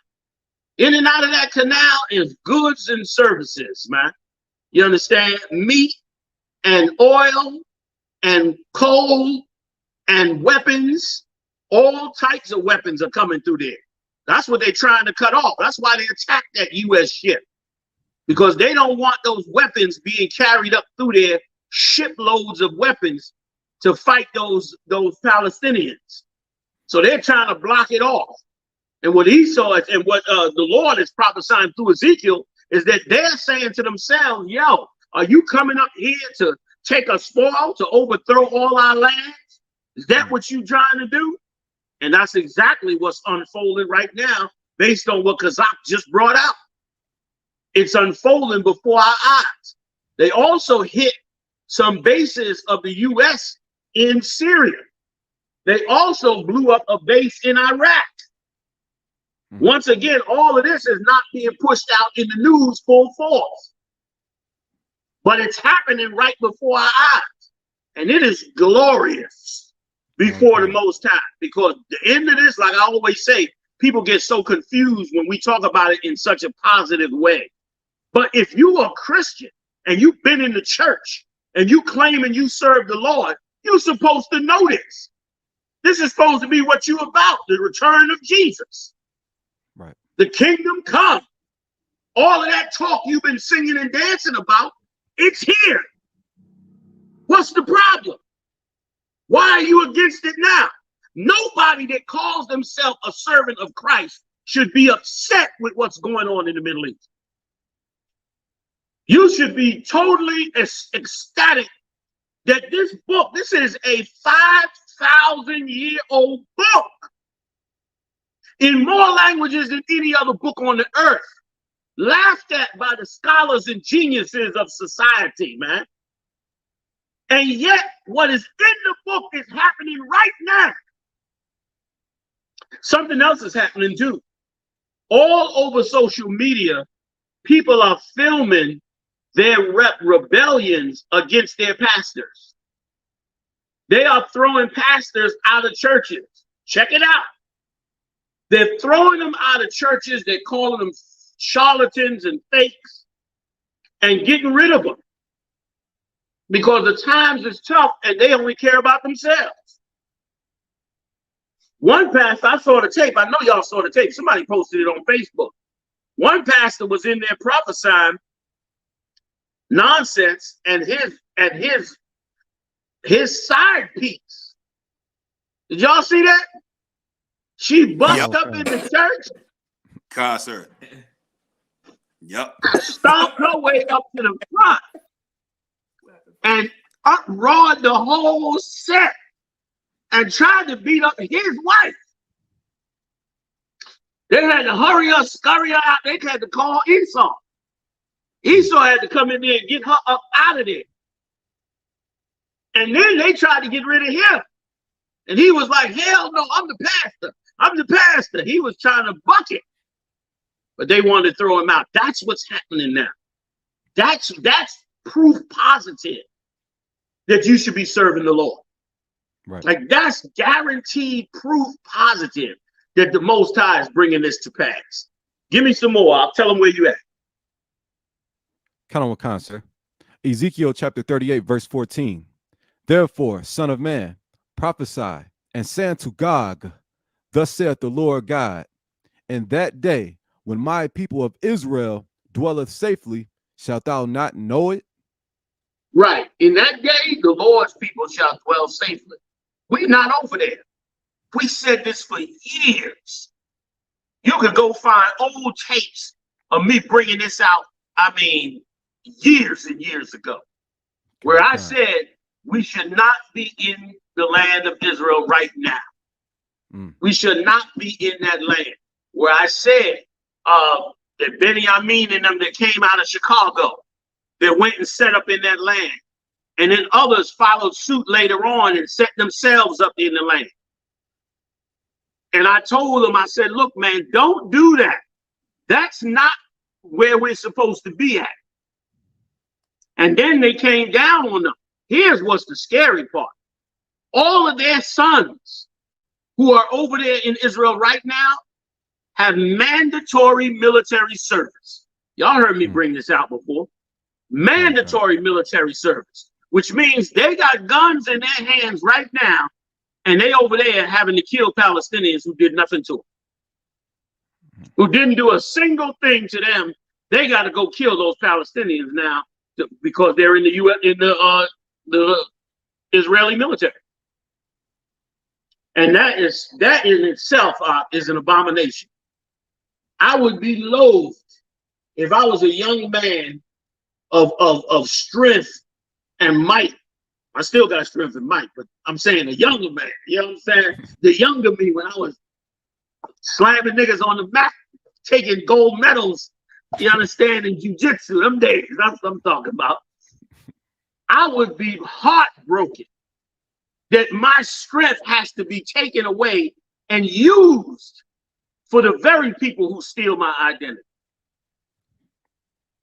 In and out of that canal is goods and services, man. You understand? Meat and oil and coal and weapons. All types of weapons are coming through there. That's what they're trying to cut off. That's why they attacked that U.S. ship. Because they don't want those weapons being carried up through there, shiploads of weapons to fight those Palestinians. So they're trying to block it off. And what he saw and what the Lord is prophesying through Ezekiel is that they're saying to themselves, yo, are you coming up here to take a spoil, to overthrow all our lands? Is that what you're trying to do? And that's exactly what's unfolding right now based on what Kazak just brought out. It's unfolding before our eyes. They also hit some bases of the U.S. in Syria. They also blew up a base in Iraq. Once again, all of this is not being pushed out in the news full force. But it's happening right before our eyes. And it is glorious before the Most High. Because the end of this, like I always say, people get so confused when we talk about it in such a positive way. But if you are a Christian and you've been in the church and you claim and you serve the Lord, you're supposed to know this. This is supposed to be what you're about, the return of Jesus. Right. The kingdom come. All of that talk you've been singing and dancing about, it's here. What's the problem? Why are you against it now? Nobody that calls themselves a servant of Christ should be upset with what's going on in the Middle East. You should be totally ecstatic that this book, this is a 5,000-year-old book in more languages than any other book on the earth, laughed at by the scholars and geniuses of society, man. And yet, what is in the book is happening right now. Something else is happening too. all over social media, people are filming their rebellions against their pastors. They are throwing pastors out of churches. Check it out. They're throwing them out of churches. They're calling them charlatans and fakes and getting rid of them because the times is tough and they only care about themselves. One pastor, I saw the tape. I know y'all saw the tape. Somebody posted it on Facebook. One pastor was in there prophesying nonsense, and his side piece. Did y'all see that? She bucked up in the church. Concert. Yep. Stomped her way up to the front and uproared the whole set and tried to beat up his wife. They had to hurry her, scurry her out. They had to call Esau. Esau had to come in there and get her up out of there. And then they tried to get rid of him. And he was like, hell no, I'm the pastor. I'm the pastor. He was trying to buck it. But they wanted to throw him out. That's what's happening now. That's proof positive that you should be serving the Lord. Right. Like that's guaranteed proof positive that the Most High is bringing this to pass. Give me some more. I'll tell them where you at. Count on what, sir. Ezekiel chapter 38, verse 14. Therefore, son of man, prophesy and say unto Gog, thus saith the Lord God, in that day when my people of Israel dwelleth safely, shalt thou not know it? Right. In that day, the Lord's people shall dwell safely. We're not over there. We said this for years. You could go find old tapes of me bringing this out, I mean, years and years ago, where I said we should not be in the land of Israel right now. We should not be in that land. Where I said that Benjamin and them that came out of Chicago, that went and set up in that land. And then others followed suit later on and set themselves up in the land. And I told them, I said, look, man, don't do that. That's not where we're supposed to be at. And then they came down on them. Here's what's the scary part. All of their sons who are over there in Israel right now have mandatory military service. Y'all heard me bring this out before. Mandatory military service, which means they got guns in their hands right now, and they over there having to kill Palestinians who did nothing to them, who didn't do a single thing to them. They got to go kill those Palestinians now because they're in the U.S. in the Israeli military, and that in itself is an abomination. I would be loathed if I was a young man of strength and might. I still got strength and might, but I'm saying a younger man. You know what I'm saying? The younger me when I was slamming niggas on the mat, taking gold medals. You understand, in jiu-jitsu, them days. That's what I'm talking about. I would be heartbroken that my strength has to be taken away and used for the very people who steal my identity.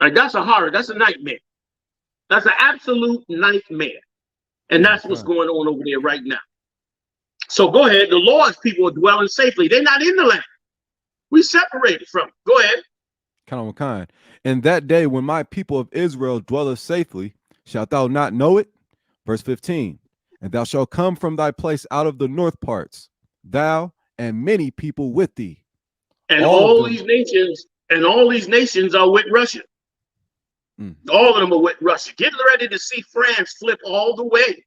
Like, that's a horror. That's a nightmare. That's an absolute nightmare. And that's what's going on over there right now. So go ahead. The Lord's people are dwelling safely. They're not in the land. We separated from it. Go ahead. Kind. In that day when my people of Israel dwelleth safely, shalt thou not know it? Verse 15. And thou shalt come from thy place out of the north parts, thou and many people with thee. And all these nations are with Russia. All of them are with Russia. Get ready to see France flip all the way.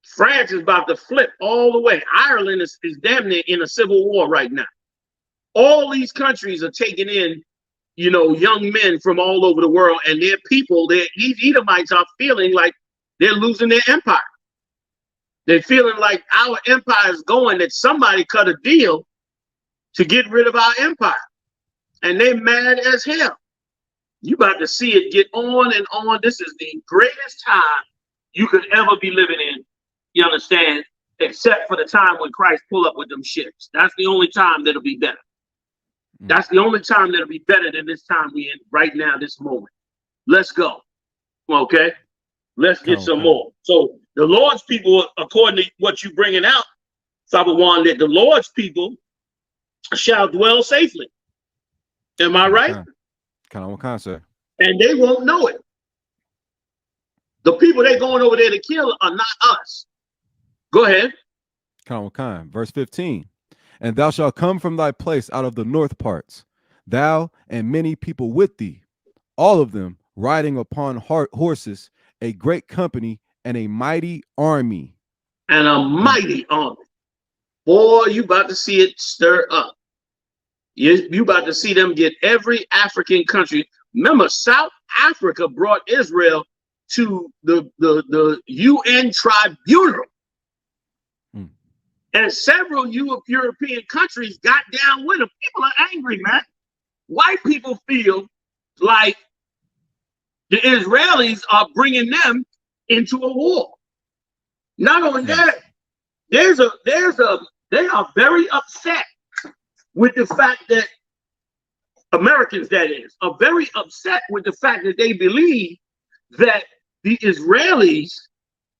France is about to flip all the way. Ireland is damn near in a civil war right now. All these countries are taking in, you know, young men from all over the world, and their people, these Edomites are feeling like they're losing their empire. They're feeling like our empire is going, that somebody cut a deal to get rid of our empire. And they're mad as hell. You about to see it get on and on. This is the greatest time you could ever be living in, you understand, except for the time when Christ pull up with them ships. That's the only time that'll be better. That's the only time that'll be better than this time we in right now, this moment. Let's go. Okay? Let's get some more. So the Lord's people, according to what you bringing out, Sabawan, that the Lord's people shall dwell safely. Am I right? Sir. And they won't know it. The people they're going over there to kill are not us. Go ahead. Verse 15. And thou shalt come from thy place out of the north parts, thou and many people with thee, all of them riding upon horses, a great company and a mighty army. And a mighty army. Boy, you about to see it stir up. You about to see them get every African country. Remember, South Africa brought Israel to the UN tribunal. And several European countries got down with them. People are angry, man. White people feel like the Israelis are bringing them into a war. Not only that, they are very upset with the fact that Americans, that is, are very upset with the fact that they believe that the Israelis,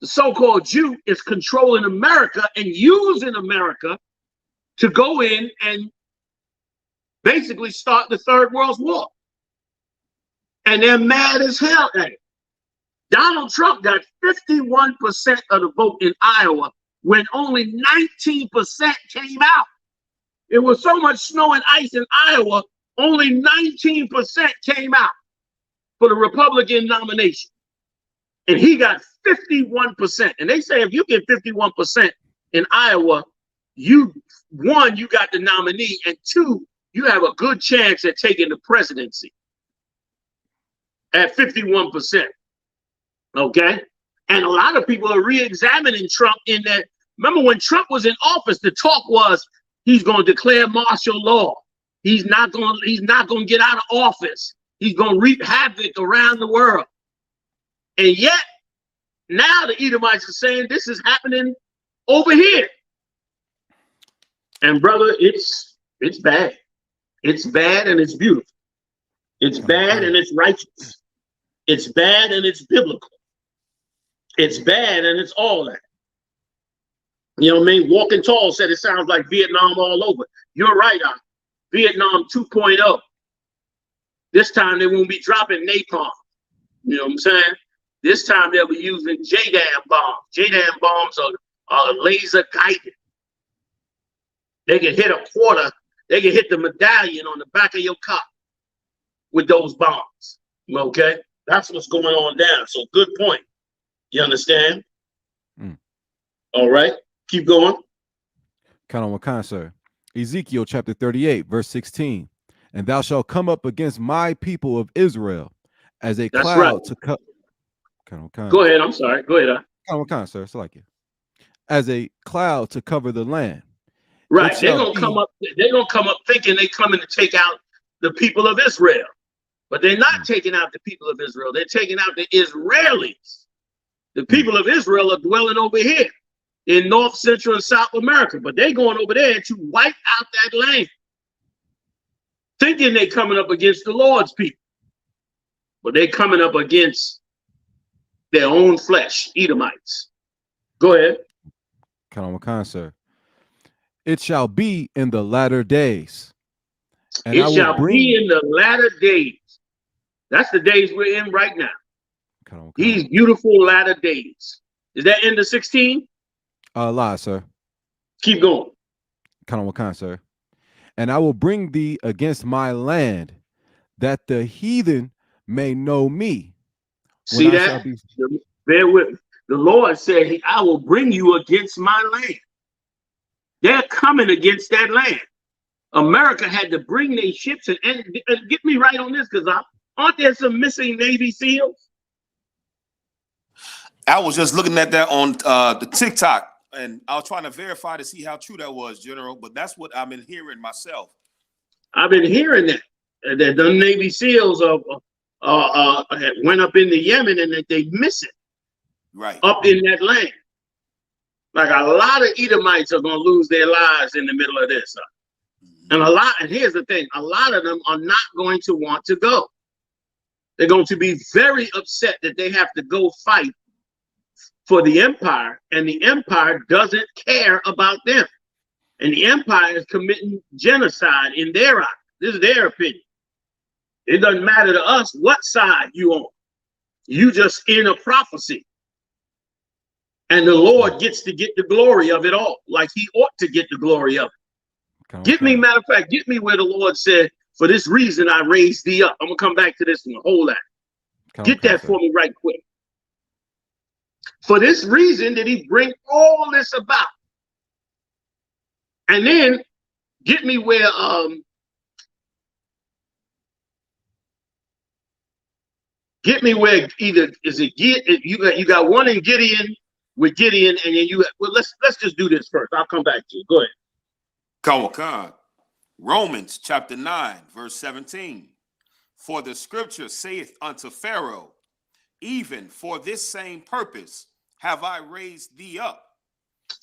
the so-called Jew, is controlling America and using America to go in and basically start the Third World War. And they're mad as hell at it. Donald Trump got 51% of the vote in Iowa when only 19% came out. It was so much snow and ice in Iowa, only 19% came out for the Republican nomination. And he got 51%. And they say if you get 51% in Iowa, you got the nominee, and two, you have a good chance at taking the presidency at 51%. Okay? And a lot of people are re-examining Trump in that. Remember when Trump was in office, the talk was he's going to declare martial law. He's not going to get out of office. He's going to wreak havoc around the world. And yet, now the Edomites are saying this is happening over here. And brother, it's bad. It's bad and it's beautiful. It's bad and it's righteous. It's bad and it's biblical. It's bad and it's all that. You know what I mean? Walking Tall said it sounds like Vietnam all over. You're right, Vietnam 2.0. This time they won't be dropping napalm. You know what I'm saying? This time they'll be using JDAM bombs. JDAM bombs are laser guided. They can hit a quarter. They can hit the medallion on the back of your car with those bombs. Okay? That's what's going on down. So good point. You understand? All right. Keep going. Sir. Ezekiel chapter 38, verse 16. And thou shalt come up against my people of Israel as a cloud to cut. Go ahead. I'm sorry. Go ahead. Sir. It's like you. As a cloud to cover the land. Right. They're gonna come up. They're gonna come up thinking they're coming to take out the people of Israel, but they're not taking out the people of Israel. They're taking out the Israelis. The people of Israel are dwelling over here in North, Central, and South America, but they're going over there to wipe out that land, thinking they're coming up against the Lord's people, but they're coming up against their own flesh, Edomites. Go ahead. Sir. It shall be in the latter days. And it shall be in the latter days. That's the days we're in right now. These beautiful latter days. Is that end of 16? Lie, sir. Keep going. Sir. And I will bring thee against my land, that the heathen may know me. See that? Bear with me. The Lord said, I will bring you against my land. They're coming against that land. America had to bring their ships and get me right on this, because aren't there some missing Navy SEALs? I was just looking at that on the TikTok, and I was trying to verify to see how true that was, General. But that's what I've been hearing myself. I've been hearing that the Navy SEALs went up into Yemen and that they miss it. Right. Up in that land. Like a lot of Edomites are going to lose their lives in the middle of this. And here's the thing, a lot of them are not going to want to go. They're going to be very upset that they have to go fight for the empire, and the empire doesn't care about them. And the empire is committing genocide in their eyes. This is their opinion. It doesn't matter to us what side you on. You just in a prophecy. And the Lord gets to get the glory of it all, like he ought to get the glory of it. Get me, matter of fact, get me where the Lord said, for this reason I raised thee up. I'm going to come back to this one, hold that. Get that for me right quick. For this reason did he bring all this about. And then get me where either is it you got one in Gideon with Gideon, and then let's just do this first. I'll come back to you. Go ahead. Come. Romans chapter 9, verse 17. For the scripture saith unto Pharaoh, even for this same purpose have I raised thee up.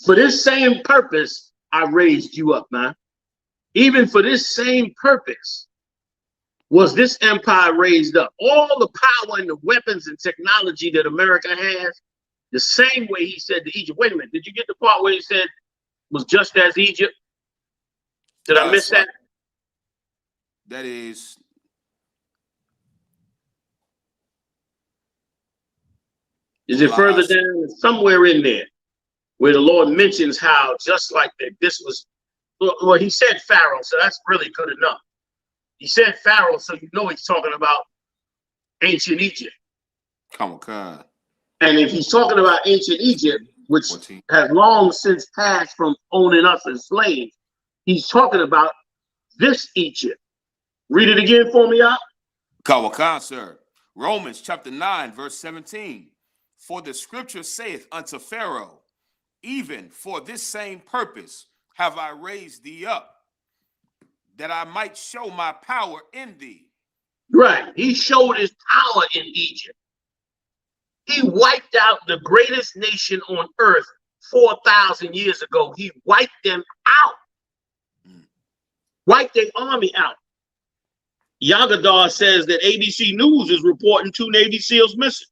For this same purpose I raised you up, man. Even for this same purpose was this empire raised up. All the power and the weapons and technology that America has, the same way he said to Egypt. Wait a minute, did you get the part where he said was just as Egypt? Did I miss that? That is. Is it further down? Somewhere in there where the Lord mentions how just like that, this was, well, he said Pharaoh, so that's really good enough. He said Pharaoh, so you know he's talking about ancient Egypt. Come on. And if he's talking about ancient Egypt, which has long since passed from owning us as slaves, he's talking about this Egypt. Read it again for me, out. Kawakan, sir. Romans chapter 9, verse 17. For the scripture saith unto Pharaoh, even for this same purpose have I raised thee up, that I might show my power in thee. Right. He showed his power in Egypt. He wiped out the greatest nation on earth 4,000 years ago. He wiped them out. Wiped their army out. Yagadar says that ABC News is reporting 2 Navy SEALs missing.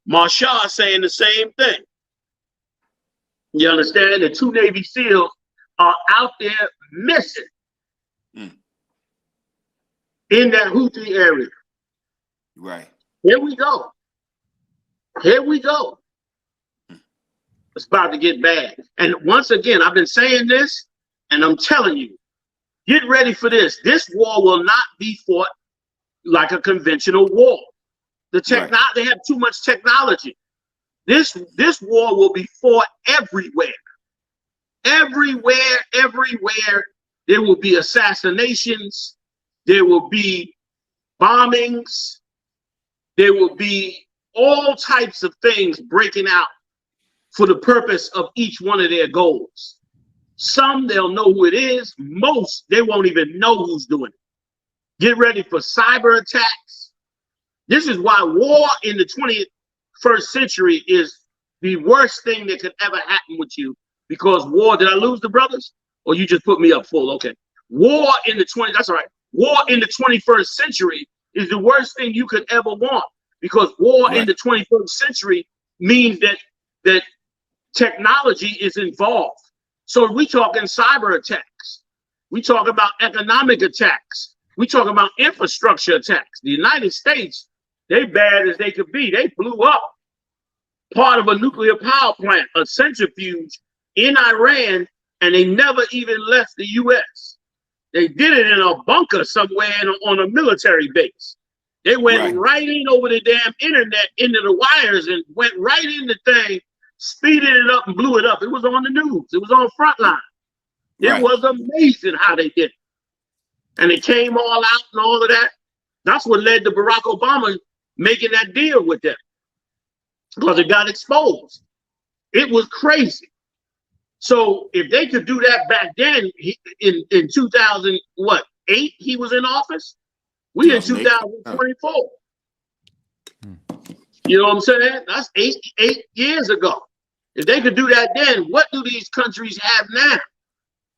Marshall saying the same thing. You understand? The 2 Navy SEALs are out there missing in that Houthi area. Right. Here we go. Here we go. It's about to get bad. And once again, I've been saying this, and I'm telling you, get ready for this. This war will not be fought like a conventional war. They have too much technology. This war will be fought everywhere. Everywhere. There will be assassinations. There will be bombings. There will be all types of things breaking out for the purpose of each one of their goals. Some, they'll know who it is. Most, they won't even know who's doing it. Get ready for cyber attacks. This is why war in the 21st century is the worst thing that could ever happen with you, because war, did I lose the brothers? Or you just put me up full? Okay. War in the that's all right. War in the 21st century is the worst thing you could ever want, because war in the 21st century means that technology is involved. So we talking cyber attacks. We talk about economic attacks. We talk about infrastructure attacks. The United States, they bad as they could be. They blew up part of a nuclear power plant, a centrifuge in Iran, and they never even left the U.S. They did it in a bunker somewhere on a military base. They went right in over the damn internet into the wires and went right in the thing, speeded it up and blew it up. It was on the news. It was on Frontline. It was amazing how they did it. And it came all out and all of that. That's what led to Barack Obama making that deal with them, because it got exposed. It was crazy. So if they could do that back then, in 2008, he was in office. We in 2024. You know what I'm saying? That's eight years ago. If they could do that then, what do these countries have now?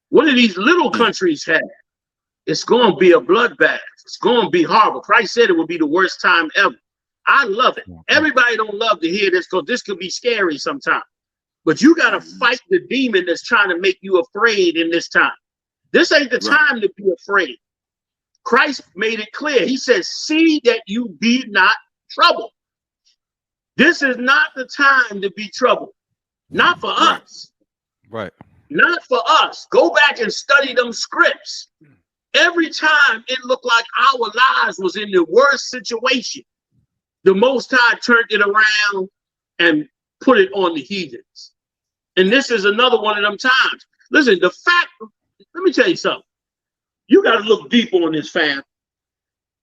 What do these little countries have? It's going to be a bloodbath. It's going to be horrible. Christ said it would be the worst time ever. I love it. Everybody don't love to hear this because this could be scary sometimes. But you got to fight the demon that's trying to make you afraid in this time. This ain't the time to be afraid. Christ made it clear. He says, see that you be not troubled. This is not the time to be troubled. Not for us. Right. Not for us. Go back and study them scripts. Every time it looked like our lives was in the worst situation, the Most High turned it around and put it on the heathens. And this is another one of them times. Listen, the fact, let me tell you something. You got to look deep on this, fam.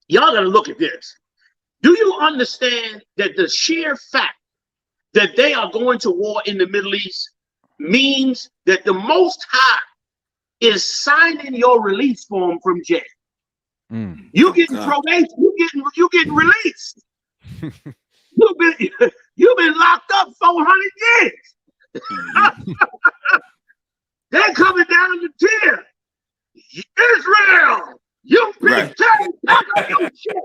Y'all got to look at this. Do you understand that the sheer fact that they are going to war in the Middle East means that the Most High is signing your release form from jail? You getting probation, you getting released. You've been locked up 400 years. They're coming down the tier. Israel, you big time, pack up your shit.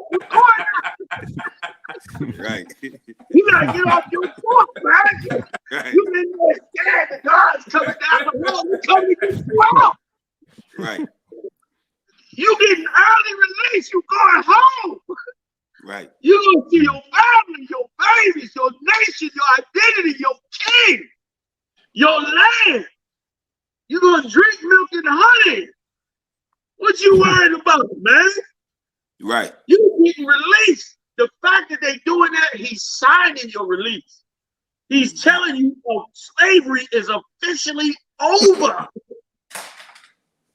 Right. You gotta get off your foot, man. Right. You've been there scared that God's coming down the road. You're coming to get you out. Right. You getting early release. You going home. Right. You gonna see your family, your babies, your nation, your identity, your king, your land. You gonna drink milk and honey. What you worried about, man? Right. You getting released. The fact that they doing that, he's signing your release. He's telling you, oh, slavery is officially over.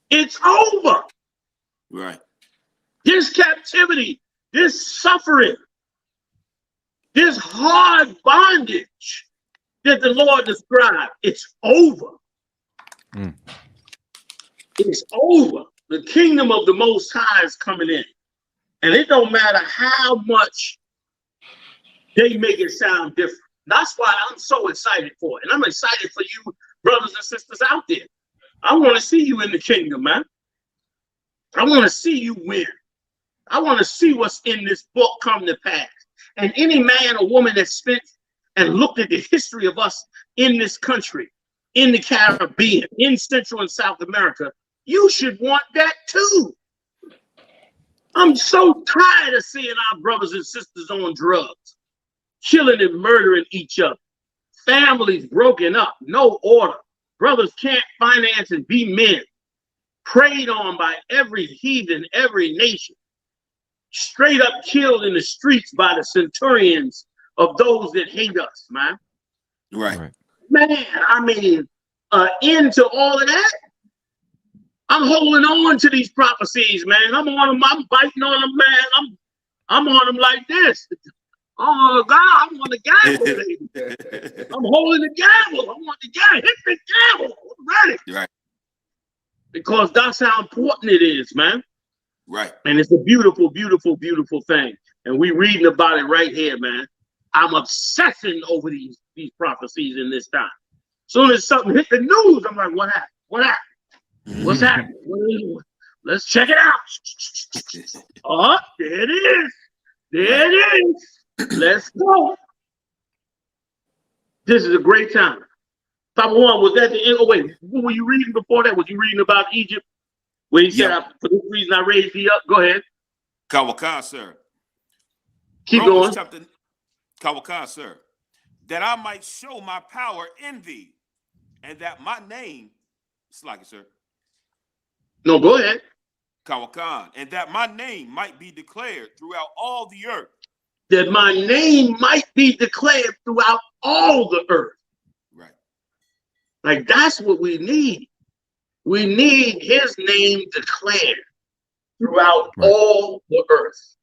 It's over. Right. This captivity, this suffering, this hard bondage that the Lord described, it's over. It's over. The kingdom of the Most High is coming in. And it don't matter how much they make it sound different. That's why I'm so excited for it. And I'm excited for you, brothers and sisters out there. I want to see you in the kingdom, man. I want to see you win. I want to see what's in this book come to pass. And any man or woman that spent and looked at the history of us in this country, in the Caribbean, in Central and South America, you should want that too. I'm so tired of seeing our brothers and sisters on drugs, killing and murdering each other. Families broken up, no order. Brothers can't finance and be men. Preyed on by every heathen, every nation. Straight up killed in the streets by the centurions of those that hate us, man. Right. Man, I mean, into all of that. I'm holding on to these prophecies, man. I'm on them. I'm biting on them, man. I'm on them like this. Oh God, I want the gavel, baby. I'm holding the gavel. I want the gavel. Hit the gavel. I'm ready. Right. Because that's how important it is, man. Right. And it's a beautiful, beautiful, beautiful thing. And we reading about it right here, man. I'm obsessing over these prophecies in this time. Soon as something hit the news, I'm like, what happened? What happened? What's happening? Let's check it out. Oh, there it is. There it is. Let's go. This is a great time. Papa One, was that the end? Oh, wait. What were you reading before that? Was you reading about Egypt? Where he said, for this reason I raised thee up? Go ahead. Kawaka, sir. Keep Romans going. Chapter, Kawaka, sir. That I might show my power in thee, and that my name, Slaki, sir. No, go ahead. Kawakan, and that my name might be declared throughout all the earth. That my name might be declared throughout all the earth. Right. Like, that's what we need. We need his name declared throughout all the earth.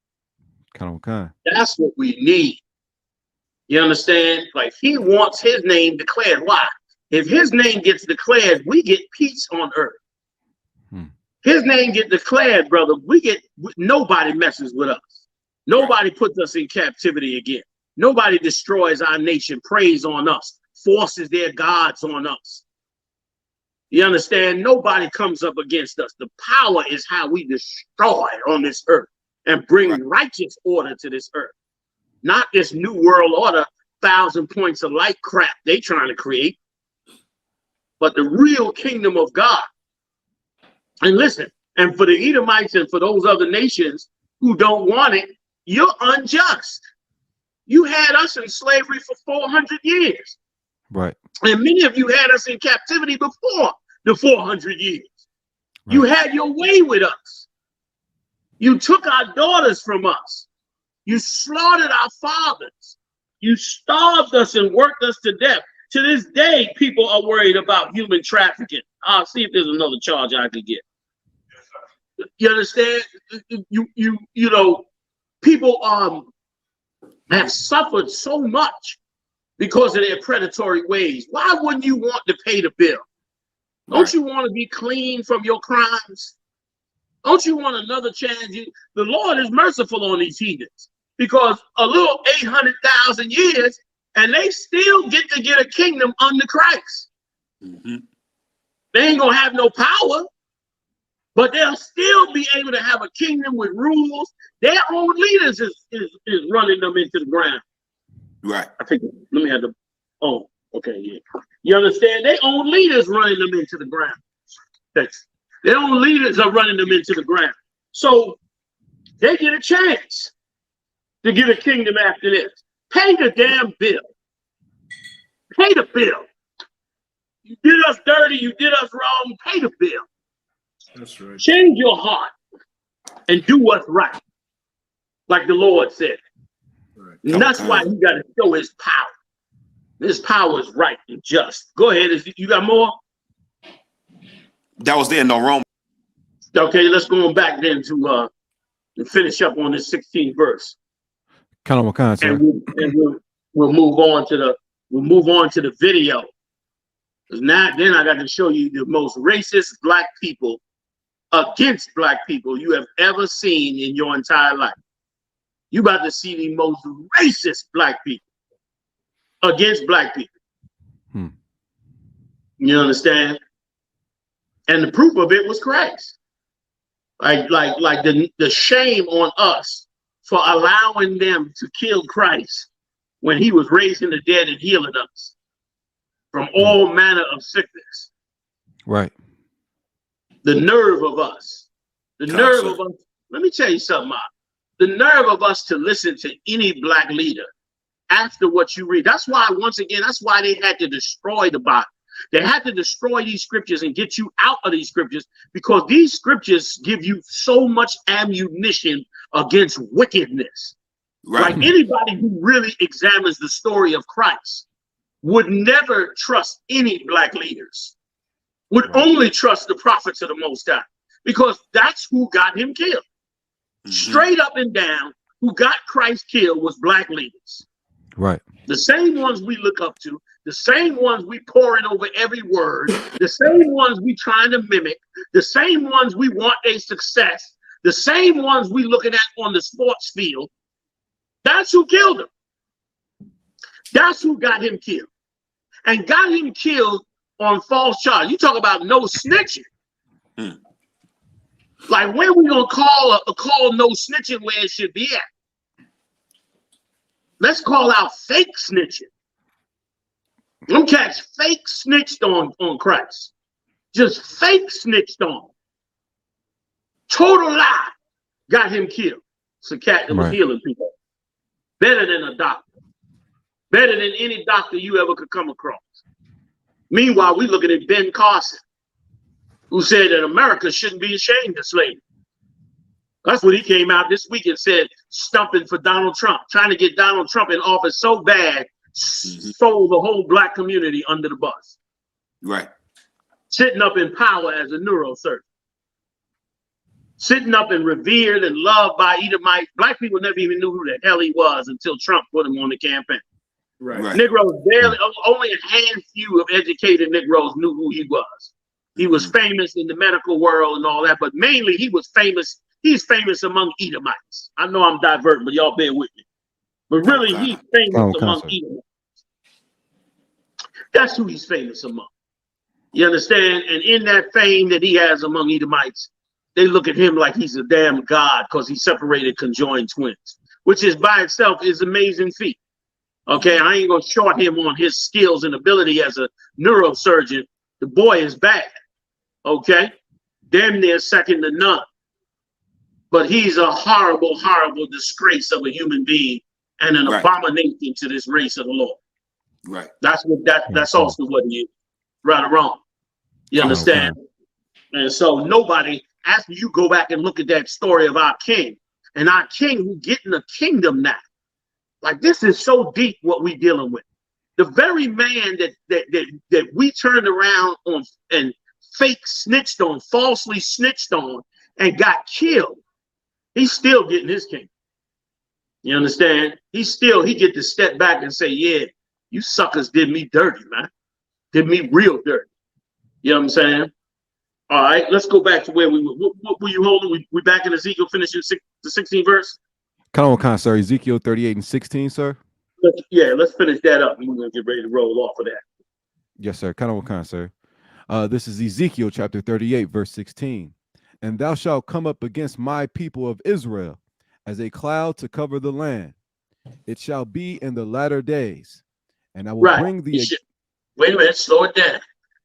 Kawakan. That's what we need. You understand? Like, he wants his name declared. Why? If his name gets declared, we get peace on earth. His name get declared, brother. Nobody messes with us. Nobody puts us in captivity again. Nobody destroys our nation, preys on us, forces their gods on us. You understand? Nobody comes up against us. The power is how we destroy on this earth and bring righteous order to this earth. Not this new world order, 1,000 points of light crap they trying to create, but the real kingdom of God. And listen, and for the Edomites and for those other nations who don't want it, you're unjust. You had us in slavery for 400 years. Right. And many of you had us in captivity before the 400 years. Right. You had your way with us. You took our daughters from us. You slaughtered our fathers. You starved us and worked us to death. To this day, people are worried about human trafficking. I'll see if there's another charge I could get. You understand? You know, people have suffered so much because of their predatory ways. Why wouldn't you want to pay the bill? Don't you want to be clean from your crimes? Don't you want another chance? The Lord is merciful on these heathens because a little 800,000 years and they still get to get a kingdom under Christ. Mm-hmm. They ain't gonna have no power, but they'll still be able to have a kingdom with rules. Their own leaders is running them into the ground. Right. I think, let me have the, oh, okay, yeah. You understand? Their own leaders running them into the ground. Their own leaders are running them into the ground. So they get a chance to get a kingdom after this. Pay the damn bill. Pay the bill. You did us dirty, you did us wrong, pay the bill. That's right. Change your heart and do what's right, like the Lord said. Right. And that's why you got to show his power. His power is right and just. Go ahead. You got more? That was the end of Rome. Okay, let's go on back then to finish up on this 16th verse. And we'll move on to the video. Because now then I got to show you the most racist black people against black people you have ever seen in your entire life. You about to see the most racist black people against black people. You understand? And the proof of it was Christ. Like the shame on us for allowing them to kill Christ when he was raising the dead and healing us from all manner of sickness. Right. The nerve of us. The nerve of us. Let me tell you something, Mark. The nerve of us to listen to any black leader after what you read. That's why, once again, that's why they had to destroy the Bible. They had to destroy these scriptures and get you out of these scriptures because these scriptures give you so much ammunition against wickedness. Right. Like anybody who really examines the story of Christ would never trust any black leaders, would only trust the prophets of the Most High because that's who got him killed. Straight up and down, who got Christ killed was black leaders. Right. The same ones we look up to, the same ones we pouring over every word, the same ones we trying to mimic, the same ones we want a success, the same ones we looking at on the sports field. That's who killed him. That's who got him killed. And got him killed on false charge. You talk about no snitching. Like when we gonna call no snitching where it should be at? Let's call out fake snitching. Them cats fake snitched on Christ. Just fake snitched on. Total lie. Got him killed. It's a cat that was healing people. Better than a doctor. Better than any doctor you ever could come across. Meanwhile, we looking at Ben Carson, who said that America shouldn't be ashamed of slavery. That's what he came out this week and said, stumping for Donald Trump, trying to get Donald Trump in office so bad, throw the whole black community under the bus. Right. Sitting up in power as a neurosurgeon. Sitting up and revered and loved by Edomites. Black people never even knew who the hell he was until Trump put him on the campaign. Right. Negroes barely, only a handful of educated Negroes knew who he was. He was famous in the medical world and all that, but mainly he was famous. He's famous among Edomites. I know I'm diverting, but y'all bear with me. But really, he's famous among Edomites. That's who he's famous among. You understand? And in that fame that he has among Edomites, they look at him like he's a damn god because he separated conjoined twins, which is by itself is amazing feat. Okay, I ain't gonna short him on his skills and ability as a neurosurgeon. The boy is bad. Okay, damn near second to none. But he's a horrible, horrible disgrace of a human being and an abomination to this race of the Lord. Right. That's also what he is. Right or wrong. You understand? And so nobody, after you go back and look at that story of our king, and our king who getting a kingdom now. Like, this is so deep what we dealing with. The very man that we turned around on and fake snitched on, falsely snitched on, and got killed, he's still getting his kingdom. You understand? He get to step back and say, yeah, you suckers did me dirty, man. Did me real dirty. You know what I'm saying? All right, let's go back to where we were. What were you holding? We back in Ezekiel, finishing the 16th verse? Sir. Ezekiel 38 and 16, sir. Let's finish that up, and we're going to get ready to roll off of that. Yes, sir. Sir. This is Ezekiel chapter 38, verse 16. And thou shalt come up against my people of Israel as a cloud to cover the land. It shall be in the latter days. And I will bring the... Wait a minute, slow it down.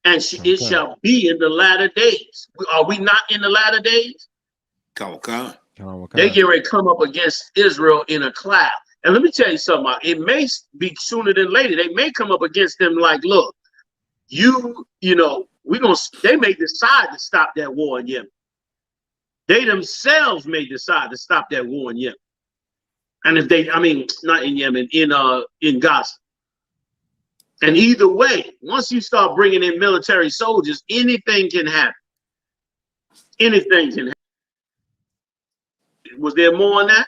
And it shall be in the latter days. Are we not in the latter days? They get ready to come up against Israel in a cloud. And let me tell you something. It may be sooner than later. They may come up against them like, look, you know, they may decide to stop that war in Yemen. They themselves may decide to stop that war in Yemen. And if they, not in Yemen, in Gaza. And either way, once you start bringing in military soldiers, anything can happen. Anything can happen. Was there more on that?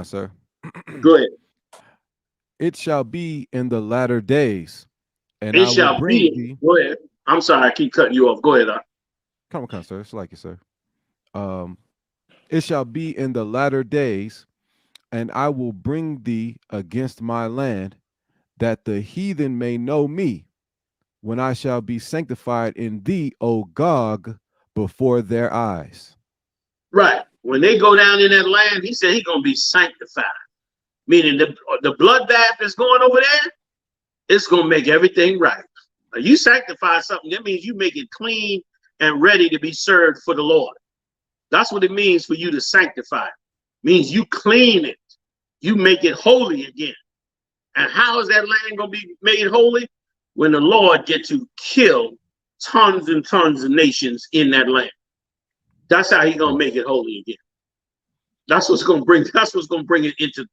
Sir. Go ahead. It shall be in the latter days, and it shall be. Go ahead. I'm sorry, I keep cutting you off. Go ahead. Sir. It's like you, sir. It shall be in the latter days, and I will bring thee against my land, that the heathen may know me, when I shall be sanctified in thee, O Gog, before their eyes. Right. When they go down in that land, he said he's going to be sanctified. Meaning the bloodbath that's going over there, it's going to make everything right. You sanctify something, that means you make it clean and ready to be served for the Lord. That's what it means for you to sanctify. It means you clean it. You make it holy again. And how is that land going to be made holy? When the Lord gets to kill tons and tons of nations in that land. That's how he's going to make it holy again. That's what's going to bring it into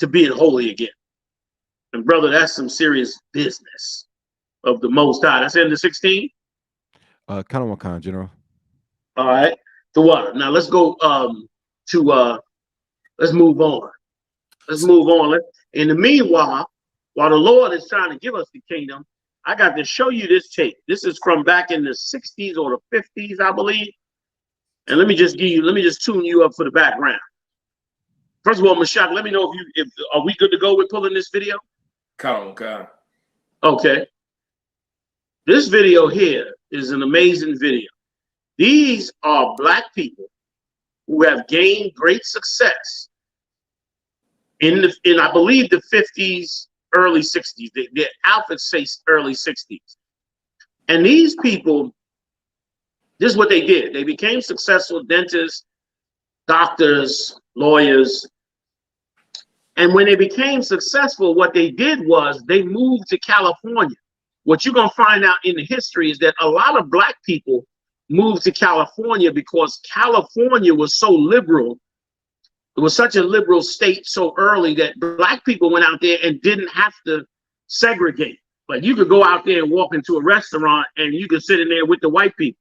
being holy again. And brother, that's some serious business of the Most High. That's in the 16? General. All right. So what? Now let's go let's move on. Let's move on. In the meanwhile, while the Lord is trying to give us the kingdom, I got to show you this tape. This is from back in the 60s or the 50s, I believe. And let me just tune you up for the background. First of all, Mashak, let me know if are we good to go with pulling this video? Okay. This video here is an amazing video. These are Black people who have gained great success in I believe the 50s, early 60s. Their outfits say early 60s. And these people, this is what they did. They became successful dentists, doctors, lawyers. And when they became successful, what they did was they moved to California. What you're going to find out in the history is that a lot of Black people moved to California because California was so liberal. It was such a liberal state so early that Black people went out there and didn't have to segregate. Like, you could go out there and walk into a restaurant and you could sit in there with the white people.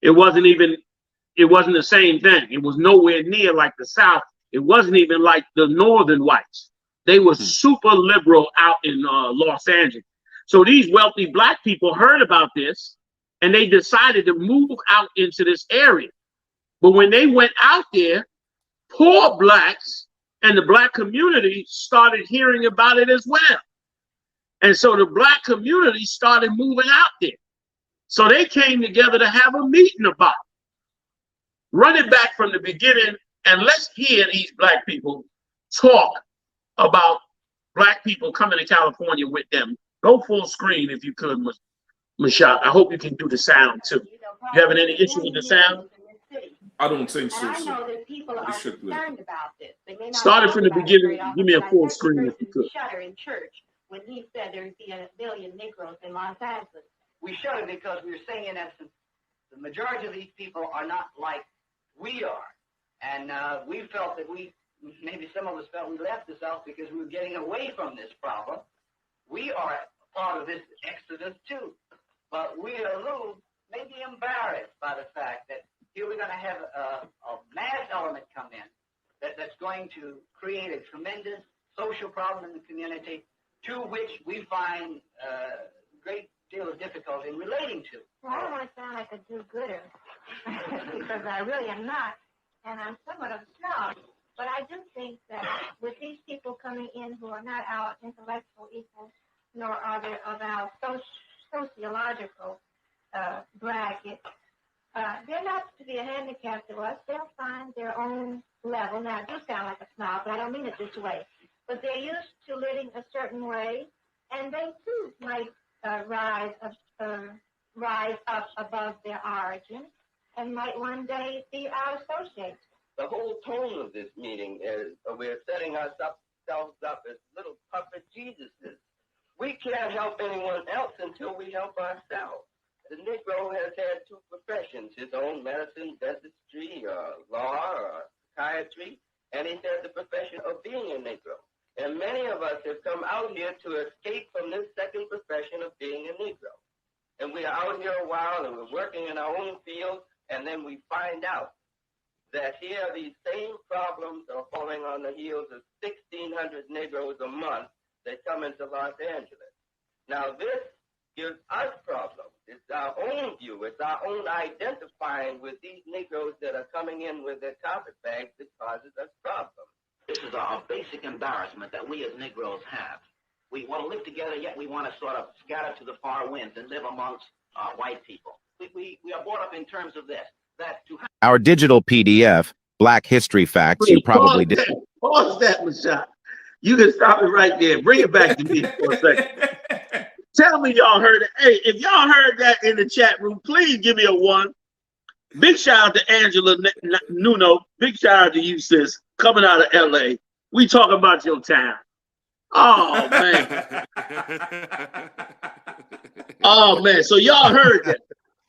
It wasn't the same thing. It was nowhere near like the South. It wasn't even like the northern whites. They were super liberal out in Los Angeles. So these wealthy Black people heard about this and they decided to move out into this area. But when they went out there, poor Blacks and the Black community started hearing about it as well. And so the black community started moving out there. So they came together to have a meeting about it. Run it back from the beginning, and let's hear these black people talk about black people coming to California with them. Go full screen if you could, Mashak. I hope you can do the sound too. You having any issue with the sound? I don't think so. And I know that people are concerned about this. They may not Started from the talk about it beginning. very often, Give me a but I full heard screen the if you person could. shudder in church when he said there'd be 1 billion Negroes in Los Angeles. We shudder because we're saying, in essence, the majority of these people are not like we are. And we felt that maybe some of us felt we left the South because we were getting away from this problem. We are part of this exodus too. But we are a little maybe embarrassed by the fact that here we're going to have a mass element come in that's going to create a tremendous social problem in the community to which we find a great deal of difficulty in relating to. Well, I don't want to sound like a do-gooder because I really am not, and I'm somewhat of a snob. But I do think that with these people coming in who are not our intellectual equals, nor are they of our sociological bracket, they're not to be a handicap to us. They'll find their own level. Now, I do sound like a snob, but I don't mean it this way. But they're used to living a certain way, and they too might rise up above their origin and might one day be our associates. The whole tone of this meeting is we're setting ourselves up as little puppet Jesuses. We can't help anyone else until we help ourselves. The Negro has had 2 professions, his own medicine, dentistry, law, or psychiatry, and he's had the profession of being a Negro. And many of us have come out here to escape from this second profession of being a Negro. And we are out here a while and we're working in our own field, and then we find out that here these same problems are falling on the heels of 1,600 Negroes a month that come into Los Angeles. Now this gives us problems. It's our own view. It's our own identifying with these Negroes that are coming in with their carpetbags that causes us problems. This is a basic embarrassment that we as Negroes have. We want to live together, yet we want to sort of scatter to the far winds and live amongst white people. We are brought up in terms of this, that to have Our digital PDF, Black History Facts, you probably did. Pause that, Mashak. You can stop it right there. Bring it back to me for a second. Tell me y'all heard it. Hey, if y'all heard that in the chat room, please give me a 1. Big shout out to Angela Nuno. Big shout out to you, sis, coming out of LA. We talk about your town. Oh, man. Oh, man. So y'all heard that.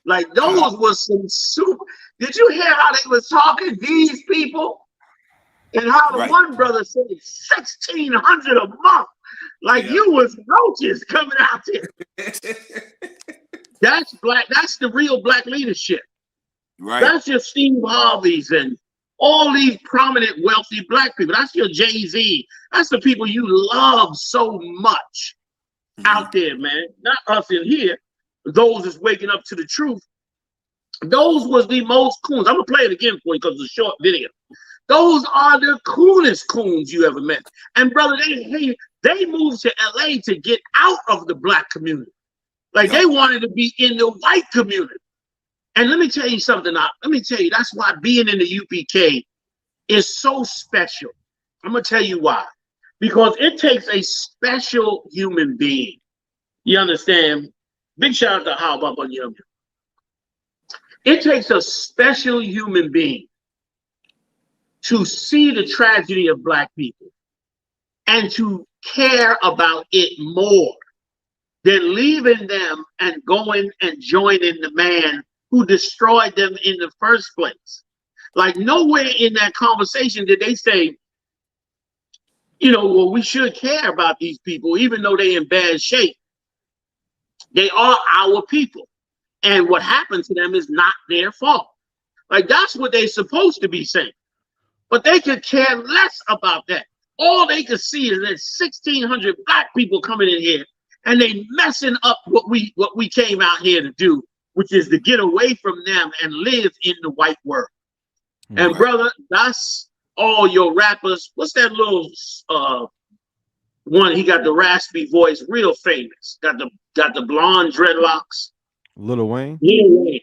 Like, those was some super. Did you hear how they was talking, these people? And how the one brother said 1,600 a month. Like you was roaches coming out there. That's black. That's the real black leadership. Right. That's your Steve Harveys and all these prominent, wealthy black people. That's your Jay-Z. That's the people you love so much out there, man. Not us in here. Those that's waking up to the truth. Those was the most coons. I'm gonna play it again for you because it's a short video. Those are the coolest coons you ever met. And brother, they moved to LA to get out of the black community. Like they wanted to be in the white community. And let me tell you something. Let me tell you, that's why being in the UPK is so special. I'm gonna tell you why. Because it takes a special human being. You understand? Big shout out to How About Young. It takes a special human being to see the tragedy of black people and to care about it more than leaving them and going and joining the man who destroyed them in the first place. Like nowhere in that conversation did they say, you know, well, we should care about these people, even though they're in bad shape. They are our people. And what happened to them is not their fault. Like that's what they're supposed to be saying. But they could care less about that. All they could see is there's 1,600 black people coming in here and they messing up what we came out here to do, which is to get away from them and live in the white world. And brother, that's all your rappers. What's that little One, he got the raspy voice, real famous. Got the blonde dreadlocks. Lil Wayne. Lil Wayne.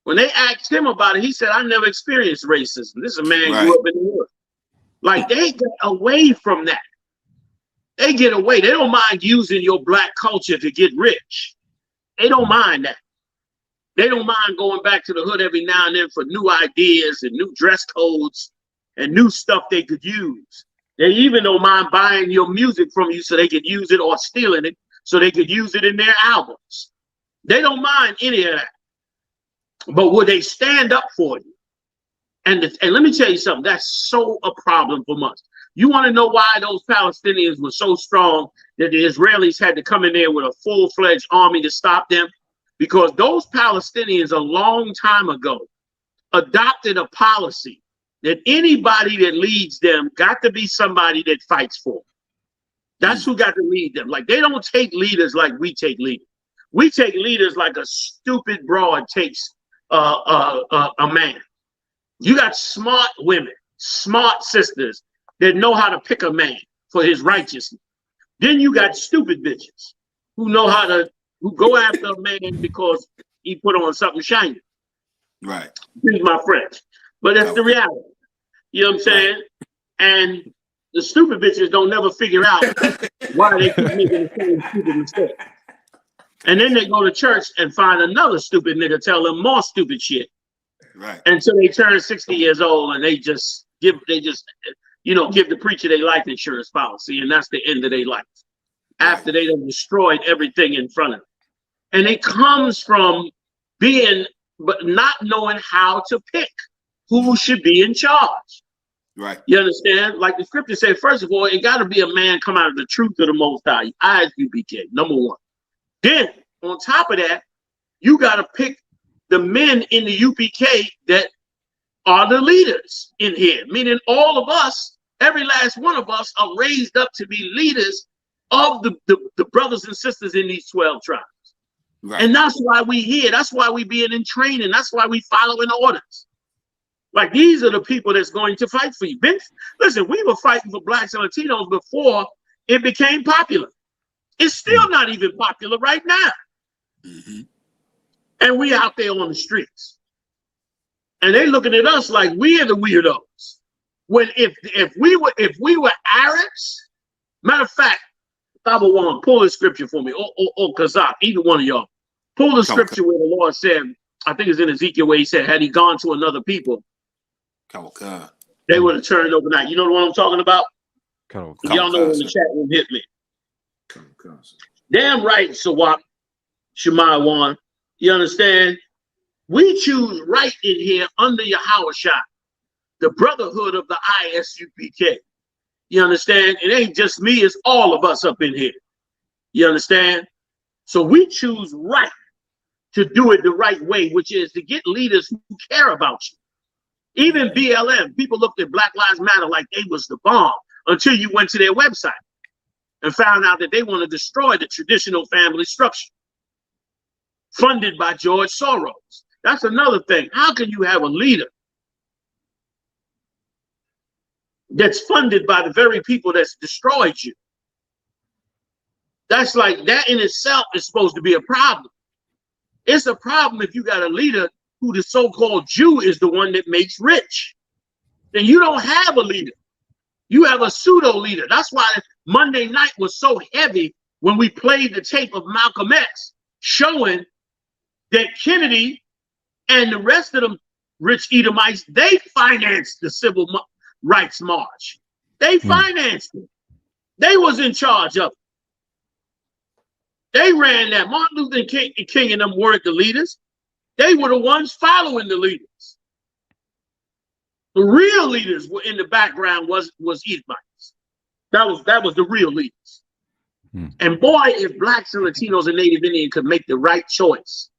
When they asked him about it, he said, "I never experienced racism." This is a man who grew up in the hood. Like, they get away from that. They get away. They don't mind using your black culture to get rich. They don't mind that. They don't mind going back to the hood every now and then for new ideas and new dress codes and new stuff they could use. They even don't mind buying your music from you so they could use it, or stealing it so they could use it in their albums. They don't mind any of that. But will they stand up for you? And let me tell you something, that's so a problem for us. You want to know why those Palestinians were so strong that the Israelis had to come in there with a full-fledged army to stop them? Because those Palestinians a long time ago adopted a policy that anybody that leads them got to be somebody that fights for them. That's who got to lead them. Like, they don't take leaders like we take leaders. We take leaders like a stupid broad takes a man. You got smart women, smart sisters that know how to pick a man for his righteousness. Then you got stupid bitches who know how to go after a man because he put on something shiny. Right. Excuse my French. But that's the reality. You know what I'm saying? And the stupid bitches don't never figure out why they keep making the same stupid mistake. And then they go to church and find another stupid nigga tell them more stupid shit. Right. Until they turn 60 years old and they just give the preacher their life insurance policy, and that's the end of their life. After they have destroyed everything in front of them. And it comes from but not knowing how to pick who should be in charge. Right. You understand? Like the scripture said, first of all, it got to be a man come out of the truth of the Most High. ISUPK, number one. Then, on top of that, you got to pick the men in the UPK that are the leaders in here. Meaning all of us, every last one of us, are raised up to be leaders of the brothers and sisters in these 12 tribes. Right. And that's why we here. That's why we being in training. That's why we following orders. Like, these are the people that's going to fight for you. Listen, we were fighting for blacks and Latinos before it became popular. It's still not even popular right now. Mm-hmm. And we out there on the streets. And they looking at us like we are the weirdos. When if we were Arabs, matter of fact, Tabawan, pull the scripture for me, or Kazak, either one of y'all. Pull the scripture where the Lord said, I think it's in Ezekiel, where he said, had he gone to another people, they would have turned overnight. You know the one I'm talking about? Y'all know when the chat room hit me. Damn right, Sawak, Shemaiwan. You understand? We choose right in here under Yahawashi, the brotherhood of the ISUPK. You understand? It ain't just me, it's all of us up in here. You understand? So we choose right to do it the right way, which is to get leaders who care about you. Even BLM, people looked at Black Lives Matter like they was the bomb until you went to their website and found out that they want to destroy the traditional family structure funded by George Soros. That's another thing. How can you have a leader that's funded by the very people that's destroyed you? That's like, that in itself is supposed to be a problem. It's a problem if you got a leader who the so-called Jew is the one that makes rich. Then you don't have a leader. You have a pseudo leader. That's why Monday night was so heavy when we played the tape of Malcolm X showing that Kennedy and the rest of them rich Edomites, they financed the civil rights march. They financed it. They was in charge of it. They ran that. Martin Luther King and them weren't the leaders. They were the ones following the leaders. The real leaders were in the background was Edomites. That was the real leaders. And boy, if blacks and Latinos and Native Indians could make the right choice,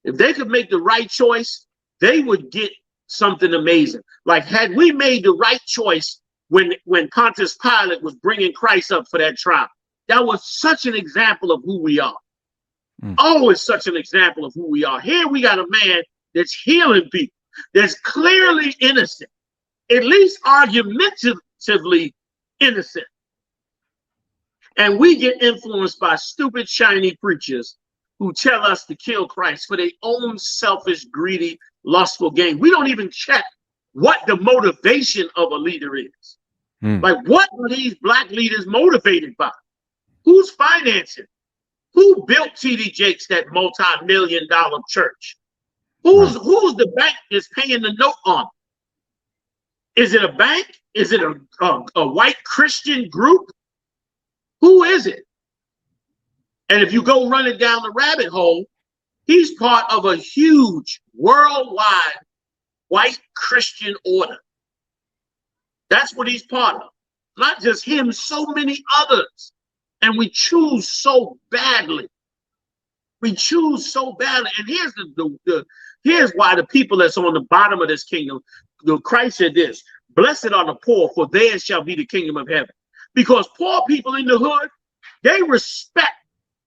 if they could make the right choice, they would get something amazing. Like, had we made the right choice when Pontius Pilate was bringing Christ up for that trial, that was such an example of who we are. Always such an example of who we are. Here we got a man that's healing people, that's clearly innocent, at least argumentatively innocent. And we get influenced by stupid, shiny preachers who tell us to kill Christ for their own selfish, greedy, lustful gain. We don't even check what the motivation of a leader is. Like, what are these black leaders motivated by? Who's financing? Who built T.D. Jakes, that multi-million-dollar church? Who's the bank that's paying the note on? Is it a bank? Is it a white Christian group? Who is it? And if you go running down the rabbit hole, he's part of a huge worldwide white Christian order. That's what he's part of. Not just him, so many others. And we choose so badly. We choose so badly. And here's here's why the people that's on the bottom of this kingdom, Christ said this: blessed are the poor, for theirs shall be the kingdom of heaven. Because poor people in the hood, they respect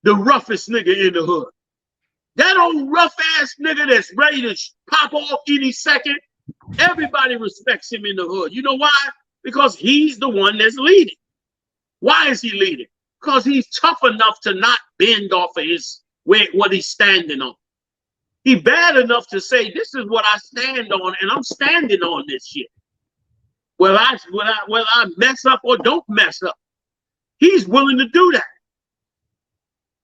the roughest nigga in the hood. That old rough ass nigga that's ready to pop off any second, everybody respects him in the hood. You know why? Because he's the one that's leading. Why is he leading? Because he's tough enough to not bend off of what he's standing on. He bad enough to say, this is what I stand on, and I'm standing on this shit. Whether I mess up or don't mess up, he's willing to do that.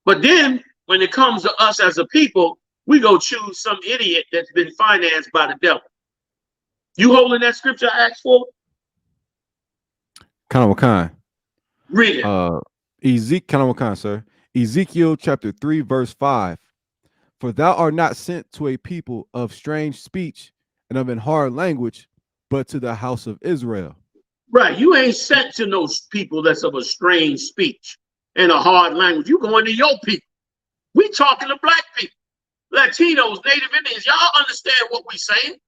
But then when it comes to us as a people, we go choose some idiot that's been financed by the devil. You holding that scripture I asked for? Kind. Read it. Sir. Ezekiel chapter 3, verse 5. For thou art not sent to a people of strange speech and of an hard language, but to the house of Israel. Right. You ain't sent to those people that's of a strange speech and a hard language. You going to your people. We talking to black people, Latinos, Native Indians. Y'all understand what we saying?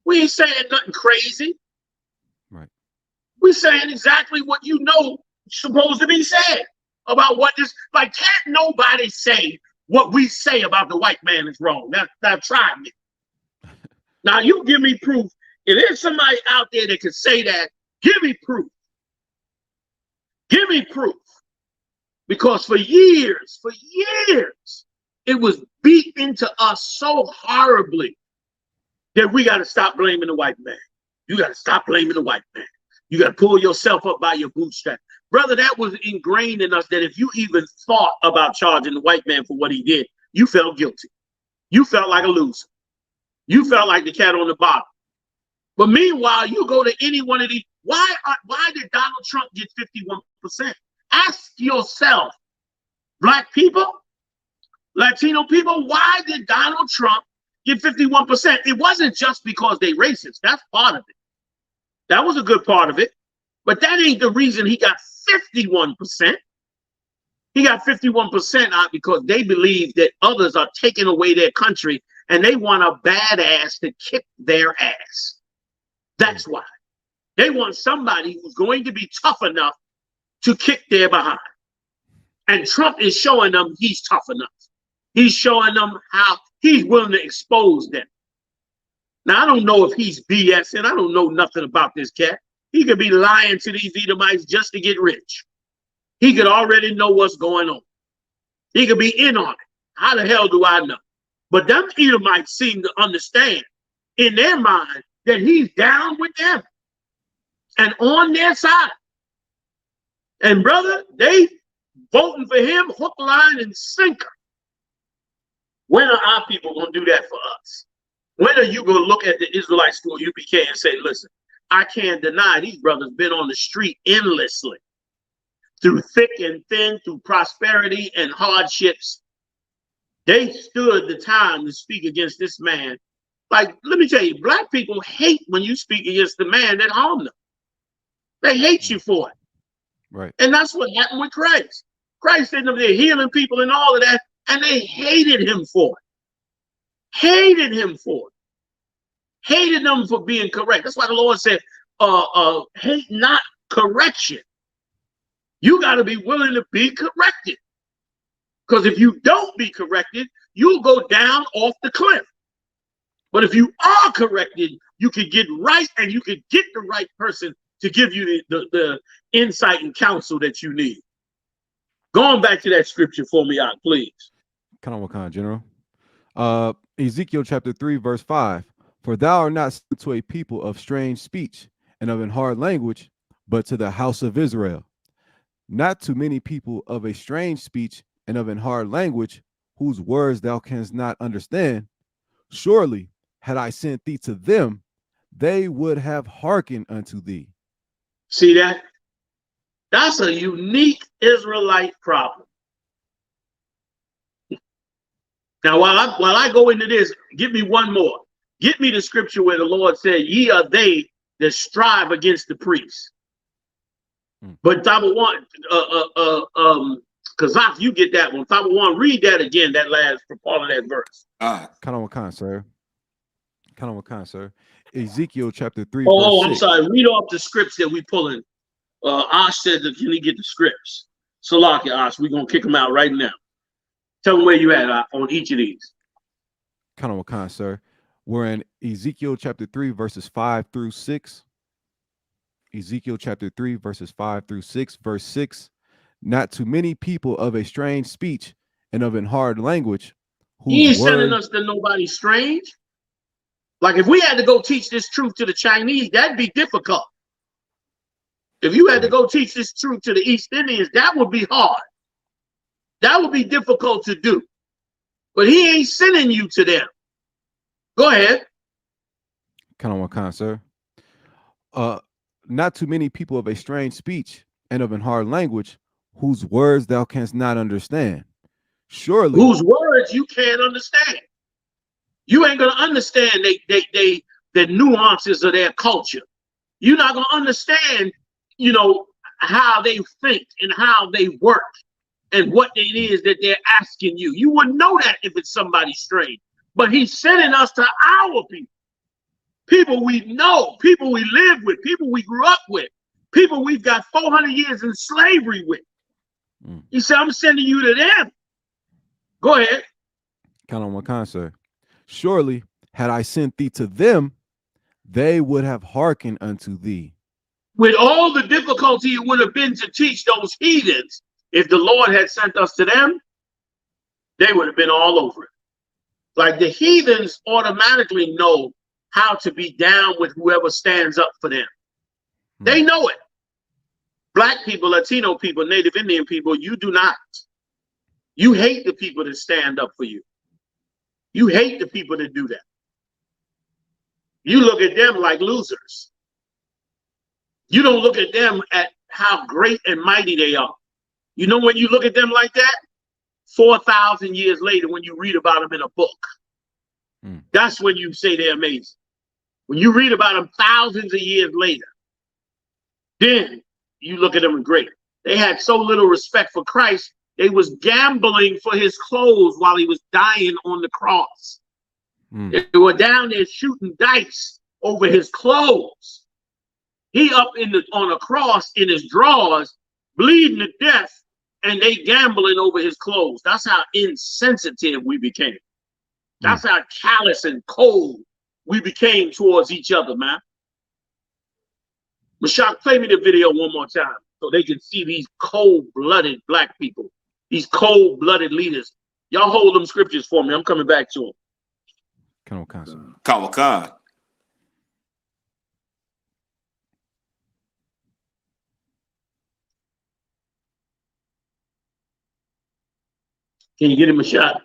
We ain't saying nothing crazy. Right. We saying exactly what you know supposed to be said about what this, like, can't nobody say what we say about the white man is wrong. Now try me. Now you give me proof. If there's somebody out there that can say that, give me proof. Give me proof. Because for years, it was beat into us so horribly that we got to stop blaming the white man. You got to stop blaming the white man. You got to pull yourself up by your bootstrap. Brother, that was ingrained in us that if you even thought about charging the white man for what he did, you felt guilty. You felt like a loser. You felt like the cat on the bottom. But meanwhile, you go to any one of these. Why did Donald Trump get 51%? Ask yourself, black people, Latino people, why did Donald Trump get 51%? It wasn't just because they racist. That's part of it. That was a good part of it. But that ain't the reason he got 51%. He got 51% out because they believe that others are taking away their country and they want a badass to kick their ass. That's why. They want somebody who's going to be tough enough to kick their behind. And Trump is showing them he's tough enough. He's showing them how he's willing to expose them. Now, I don't know if he's BSing. I don't know nothing about this cat. He could be lying to these Edomites just to get rich. He could already know what's going on. He could be in on it. How the hell do I know? But them Edomites seem to understand in their mind that he's down with them and on their side. And brother, they voting for him hook, line, and sinker. When are our people going to do that for us? When are you going to look at the Israelite school UPK and say, listen, I can't deny these brothers been on the street endlessly through thick and thin, through prosperity and hardships. They stood the time to speak against this man. Like, let me tell you, black people hate when you speak against the man that harmed them. They hate you for it. Right. And that's what happened with Christ. Christ ended up there healing people and all of that, and they hated him for it. Hated him for it. Hated them for being correct. That's why the Lord said, hate not correction. You got to be willing to be corrected. Because if you don't be corrected, you'll go down off the cliff. But if you are corrected, you can get right and you can get the right person to give you the insight and counsel that you need. Going back to that scripture for me, out, please. Kind of what General? Ezekiel chapter 3, verse 5. For thou art not sent to a people of strange speech and of an hard language, but to the house of Israel. Not to many people of a strange speech and of an hard language, whose words thou canst not understand. Surely, had I sent thee to them, they would have hearkened unto thee. See that? That's a unique Israelite problem. Now, while I go into this, give me one more. Get me the scripture where the Lord said, ye are they that strive against the priests. But Taba one, Kazak, you get that one. Taba one, read that again, that last part of that verse. Kind of what sir? Kind of what sir? Ezekiel chapter 3, Oh, verse I'm 6. sorry. Read off the scripts that we pulling. Ash said that can he get the scripts? Salaki, Ash, we're going to kick him out right now. Tell them where you at on each of these. Kind of what sir? We're in Ezekiel chapter 3, verses 5 through 6. Ezekiel chapter 3, verses 5 through 6. Verse 6. Not too many people of a strange speech and of an hard language. He ain't sending us to nobody strange. Like if we had to go teach this truth to the Chinese, that'd be difficult. If you had to go teach this truth to the East Indians, that would be hard. That would be difficult to do. But he ain't sending you to them. Go ahead. Kind of what sir? Not too many people of a strange speech and of an hard language, whose words thou canst not understand. Surely. Whose words you can't understand. You ain't gonna understand the nuances of their culture. You're not gonna understand, you know, how they think and how they work and what it is that they're asking you. You wouldn't know that if it's somebody strange. But he's sending us to our people. People we know, people we live with, people we grew up with, people we've got 400 years in slavery with. He said, I'm sending you to them. Go ahead. Kind of what sir? Surely, had I sent thee to them, they would have hearkened unto thee. With all the difficulty it would have been to teach those heathens, if the Lord had sent us to them, they would have been all over it. Like the heathens automatically know how to be down with whoever stands up for them. They know it. Black people, Latino people, Native Indian people, you do not. You hate the people that stand up for you. You hate the people that do that. You look at them like losers. You don't look at them at how great and mighty they are. You know when you look at them like that? 4,000 years later when you read about them in a book. That's when you say they're amazing. When you read about them thousands of years later, then you look at them and great. They had so little respect for Christ, they was gambling for his clothes while he was dying on the cross. They were down there shooting dice over his clothes. He up on a cross in his drawers, bleeding to death, and they gambling over his clothes. That's how insensitive we became. That's how callous and cold we became towards each other, man. Mashak, play me the video one more time so they can see these cold-blooded black people, these cold-blooded leaders. Y'all hold them scriptures for me. I'm coming back to them. Kawakan. Can you get him a shot?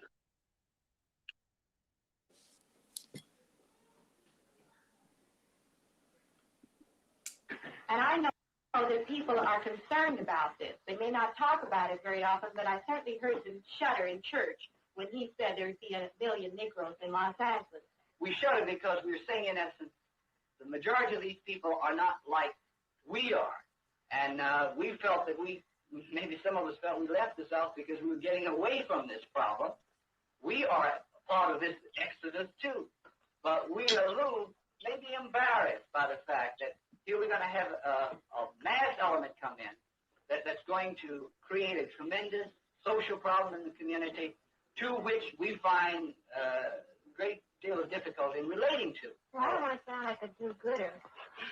And I know that people are concerned about this. They may not talk about it very often, but I certainly heard them shudder in church when he said there'd be 1 billion Negroes in Los Angeles. We shudder because we're saying, in essence, the majority of these people are not like we are. And we felt that maybe some of us felt we left the South because we were getting away from this problem. We are part of this exodus too. But we are a little maybe embarrassed by the fact that here we're going to have a mass element come in that's going to create a tremendous social problem in the community to which we find a great deal of difficulty in relating to. Well, I don't want to sound like a do-gooder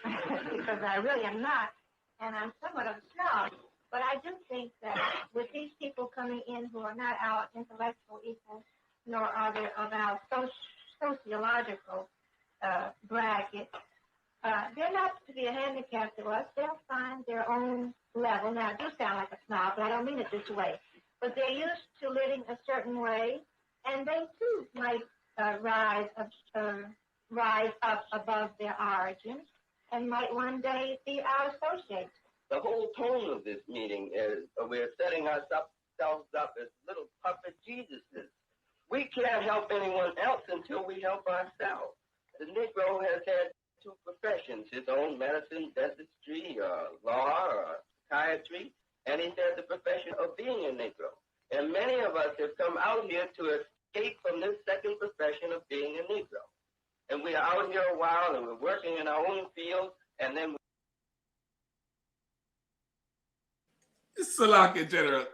because I really am not, and I'm somewhat of a snob. But I do think that with these people coming in who are not our intellectual equals, nor are they of our sociological bracket. They're not to be a handicap to us. They'll find their own level. Now, it does sound like a snob, but I don't mean it this way. But they're used to living a certain way, and they too might rise up above their origin and might one day be our associates. The whole tone of this meeting is we're setting ourselves up as little puppet Jesuses. We can't help anyone else until we help ourselves. The Negro has had two professions, his own medicine, dentistry, law, or psychiatry, and he's had the profession of being a Negro. And many of us have come out here to escape from this second profession of being a Negro. And we are out here a while, and we're working in our own field, and then Salaki General.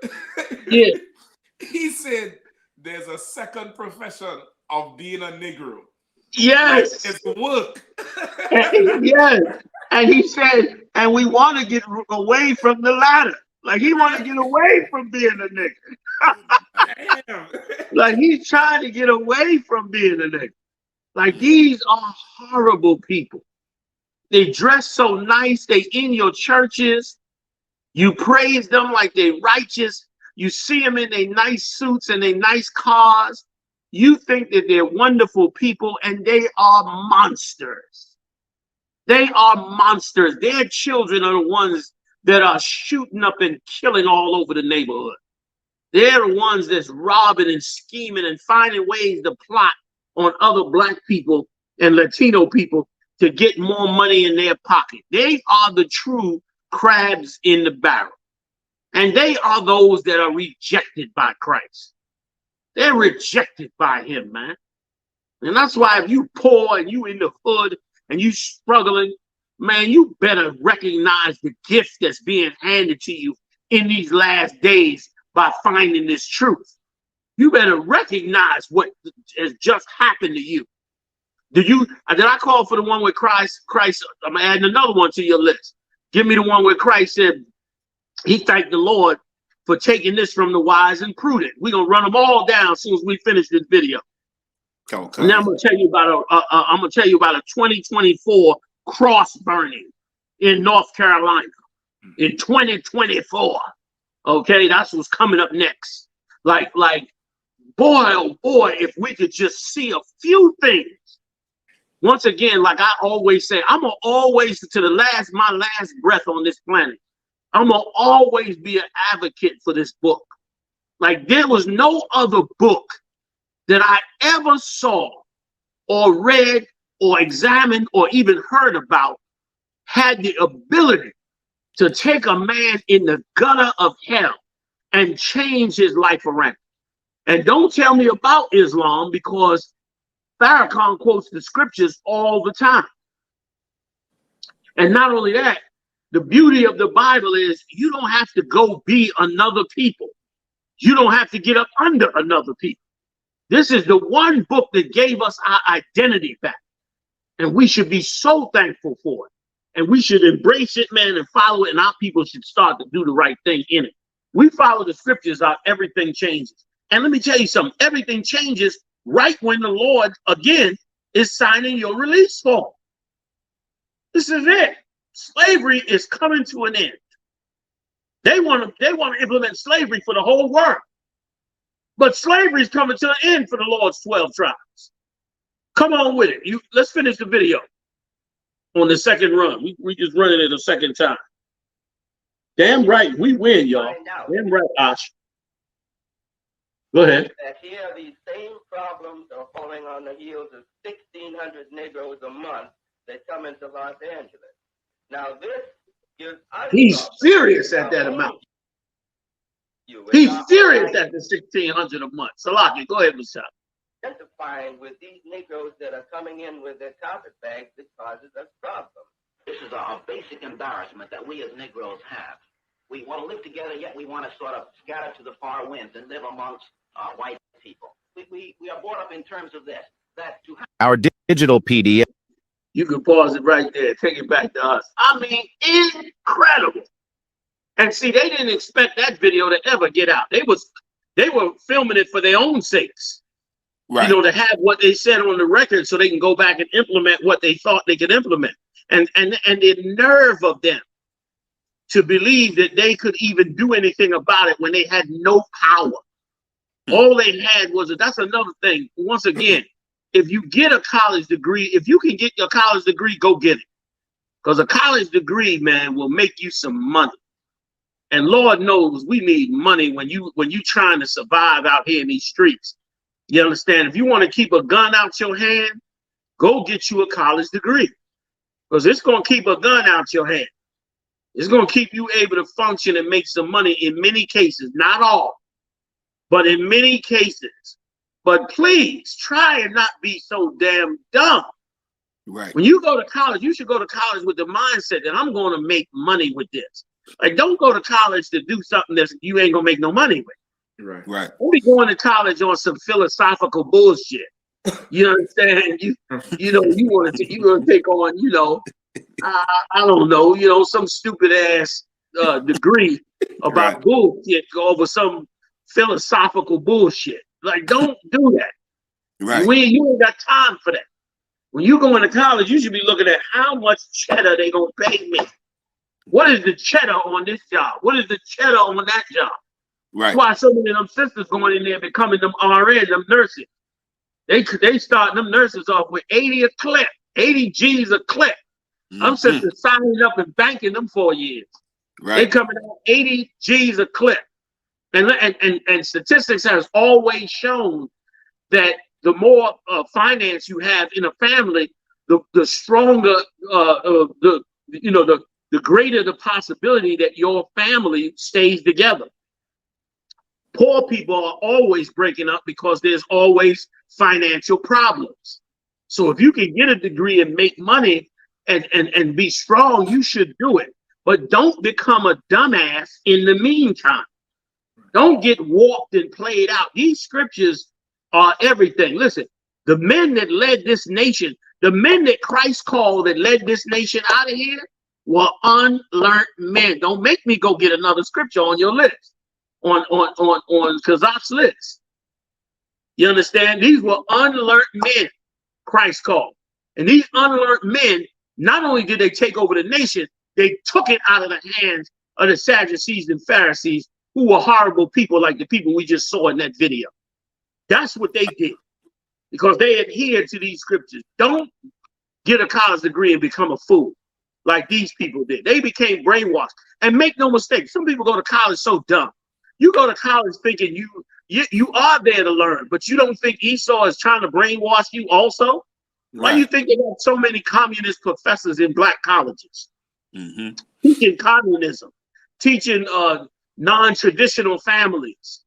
Yeah. He said there's a second profession of being a Negro. Yes. It's work. Yes. And he said, and we want to get away from the latter. Like he want to get away from being a nigger. Damn. Like he's trying to get away from being a nigger. Like these are horrible people. They dress so nice. They in your churches. You praise them like they righteous. You see them in their nice suits and their nice cars. You think that they're wonderful people, and they are monsters. They are monsters. Their children are the ones that are shooting up and killing all over the neighborhood. They're the ones that's robbing and scheming and finding ways to plot on other black people and Latino people to get more money in their pocket. They are the true crabs in the barrel. And they are those that are rejected by Christ. They're rejected by him, man. And that's why if you poor and you in the hood and you struggling, man, you better recognize the gift that's being handed to you in these last days by finding this truth. You better recognize what has just happened to you. Did I call for the one with Christ? I'm adding another one to your list. Give me the one where Christ said he thanked the Lord for taking this from the wise and prudent. We're gonna run them all down as soon as we finish this video. Okay. And now I'm gonna tell you about a 2024 cross burning in North Carolina in 2024. Okay, that's what's coming up next. Like, boy, oh boy, if we could just see a few things. Once again, like I always say, I'm gonna always to my last breath on this planet. I'm gonna always be an advocate for this book. Like there was no other book that I ever saw or read or examined or even heard about had the ability to take a man in the gutter of hell and change his life around. And don't tell me about Islam, because Farrakhan quotes the scriptures all the time. And not only that, the beauty of the Bible is you don't have to go be another people. You don't have to get up under another people. This is the one book that gave us our identity back. And we should be so thankful for it. And we should embrace it, man, and follow it. And our people should start to do the right thing in it. We follow the scriptures out, everything changes. And let me tell you something, everything changes right when the Lord, again, is signing your release form. This is it. Slavery is coming to an end. They want to implement slavery for the whole world. But slavery is coming to an end for the Lord's 12 tribes. Come on with it. Let's finish the video on the second run. We just running it a second time. Damn right, we win, y'all. Damn right, Ash. Go ahead. That here these same problems are falling on the heels of 1,600 Negroes a month that come into Los Angeles. Now this gives us. He's furious at that amount. He's furious at the 1,600 a month. Salaki, go ahead, Mr. Identifying with these Negroes that are coming in with their carpet bags that causes us problems. This is a basic embarrassment that we as Negroes have. We want to live together, yet we want to sort of scatter to the far winds and live amongst white people. We are brought up in terms of this, that to have Our digital PDF. You can pause it right there. Take it back to us. I mean, incredible. And see, they didn't expect that video to ever get out. They were filming it for their own sakes. Right. You know, to have what they said on the record so they can go back and implement what they thought they could implement. And the nerve of them to believe that they could even do anything about it when they had no power. All they had was that's another thing. Once again, if you get a college degree, if you can get your college degree, go get it. Because a college degree, man, will make you some money. And Lord knows we need money when you trying to survive out here in these streets. You understand? If you want to keep a gun out your hand, go get you a college degree. Because it's going to keep a gun out your hand. It's going to keep you able to function and make some money in many cases. Not all, but in many cases. But please try and not be so damn dumb. Right. When you go to college, you should go to college with the mindset that I'm going to make money with this. Like, don't go to college to do something that you ain't going to make no money with. Right. Right. Don't be going to college on some philosophical bullshit. You understand? You know, you want to take on, you know, I don't know, you know, some stupid ass degree about bullshit over some philosophical bullshit. Like, don't do that. Right. You ain't got time for that. When you go into college, you should be looking at how much cheddar they gonna pay me. What is the cheddar on this job? What is the cheddar on that job? Right. That's why so many of them sisters going in there becoming them RN, them nurses. They starting them nurses off with 80 a clip, 80 G's a clip. I'm sisters signing up and banking them 4 years. Right. They coming out 80 G's a clip. And statistics has always shown that the more finance you have in a family, the stronger, the greater the possibility that your family stays together. Poor people are always breaking up because there's always financial problems. So if you can get a degree and make money and be strong, you should do it. But don't become a dumbass in the meantime. Don't get warped and played out. These scriptures are everything. Listen, the men that led this nation, the men that Christ called that led this nation out of here were unlearned men. Don't make me go get another scripture on your list, on Kazak's list. You understand? These were unlearned men Christ called. And these unlearned men, not only did they take over the nation, they took it out of the hands of the Sadducees and Pharisees, who were horrible people like the people we just saw in that video. That's what they did because they adhered to these scriptures. Don't get a college degree and become a fool like these people did. They became brainwashed. And make no mistake, some people go to college so dumb. You go to college thinking you are there to learn, but you don't think Esau is trying to brainwash you also? Right. Why do you think they have so many communist professors in black colleges? Teaching communism, teaching non-traditional families,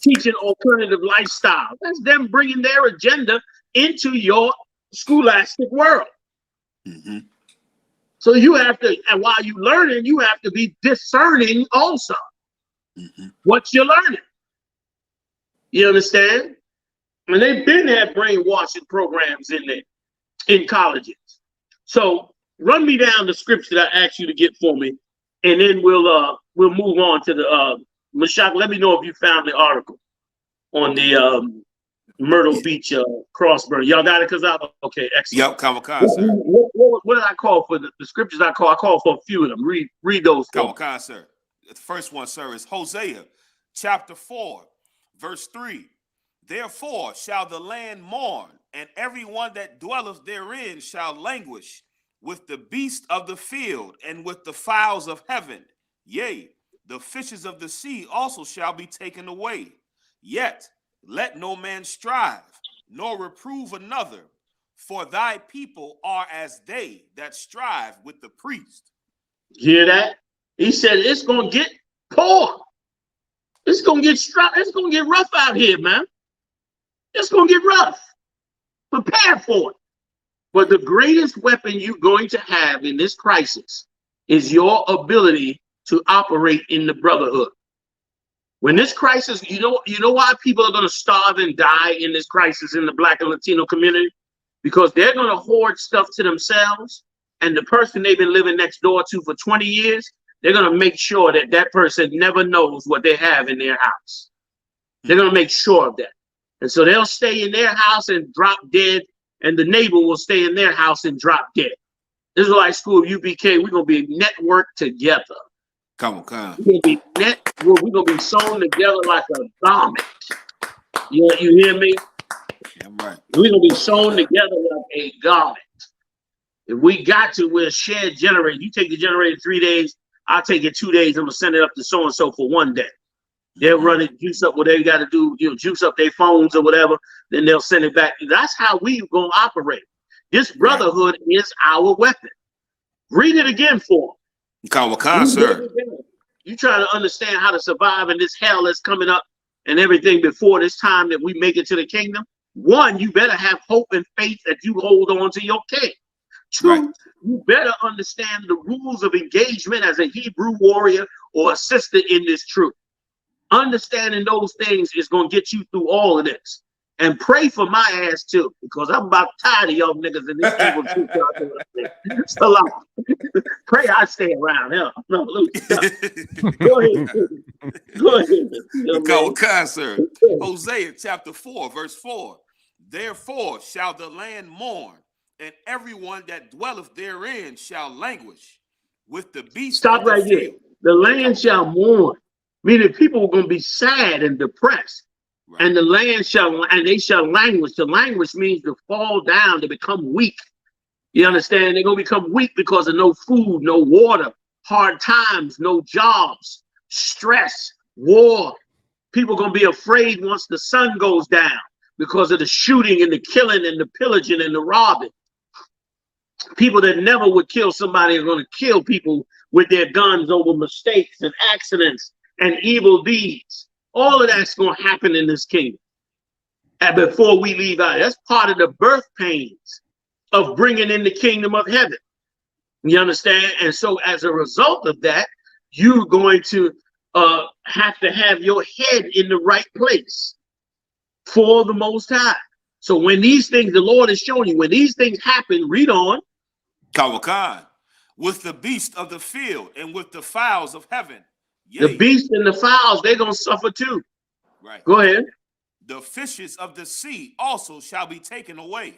teaching alternative lifestyle. That's them bringing their agenda into your scholastic world. So you have to, and while you're learning, you have to be discerning also what you're learning. You understand? And they've been had brainwashing programs in there, in colleges. So run me down the scripture that I asked you to get for me, and then we'll move on to the Mashak. Let me know if you found the article on the Myrtle Beach cross burn. Y'all got it? Cause okay, excellent. Yep, Kamakan, sir. What did I call for the scriptures? I call for a few of them. Read those. Kamakan, sir. The first one, sir, is Hosea, chapter 4, verse 3. Therefore shall the land mourn, and everyone that dwelleth therein shall languish, with the beast of the field and with the fowls of heaven. Yea, the fishes of the sea also shall be taken away. Yet let no man strive, nor reprove another, for thy people are as they that strive with the priest. Hear that? He said it's gonna get poor. It's gonna get it's gonna get rough out here, man. It's gonna get rough. Prepare for it. But the greatest weapon you're going to have in this crisis is your ability to operate in the brotherhood. When this crisis, you know why people are going to starve and die in this crisis in the Black and Latino community? Because they're going to hoard stuff to themselves, and the person they've been living next door to for 20 years, they're going to make sure that that person never knows what they have in their house. They're going to make sure of that. And so they'll stay in their house and drop dead, and the neighbor will stay in their house and drop dead. This is like school UPK. We're going to be networked together. Come on, come on. We're going to be sewn together like a garment. You hear me? Yeah, right. We're going to be sewn together like a garment. If we got to, we'll share generator. You take the generator 3 days, I'll take it 2 days. I'm going to send it up to so-and-so for 1 day. They'll run it, juice up what they got to do, juice up their phones or whatever. Then they'll send it back. That's how we going to operate. This brotherhood is our weapon. Read it again for them. Sir. You trying to understand how to survive in this hell that's coming up and everything before this time that we make it to the kingdom. One, you better have hope and faith that you hold on to your king. Two, you better understand the rules of engagement as a Hebrew warrior or a sister in this truth. Understanding those things is going to get you through all of this. And pray for my ass too, because I'm about tired of y'all niggas in this evil truth. It's a lot. Pray I stay around. Hell, no, go ahead. Go ahead. Sir. Hosea chapter 4, verse 4. Therefore shall the land mourn, and everyone that dwelleth therein shall languish with the beast. Stop right here. The land shall mourn, meaning people are going to be sad and depressed. Right. And the land they shall languish. To languish means to fall down, to become weak. You understand? They're going to become weak because of no food, no water, hard times, no jobs, stress, war. People are going to be afraid once the sun goes down because of the shooting and the killing and the pillaging and the robbing. People that never would kill somebody are going to kill people with their guns over mistakes and accidents and evil deeds. All of that's going to happen in this kingdom. And before we leave out, that's part of the birth pains of bringing in the kingdom of heaven. You understand? And so as a result of that, you're going to have to have your head in the right place for the Most High. So when these things, the Lord is showing you, when these things happen, read on. Kawakan, with the beast of the field and with the fowls of heaven. The beast and the fowls, they're going to suffer too. Right. Go ahead. The fishes of the sea also shall be taken away.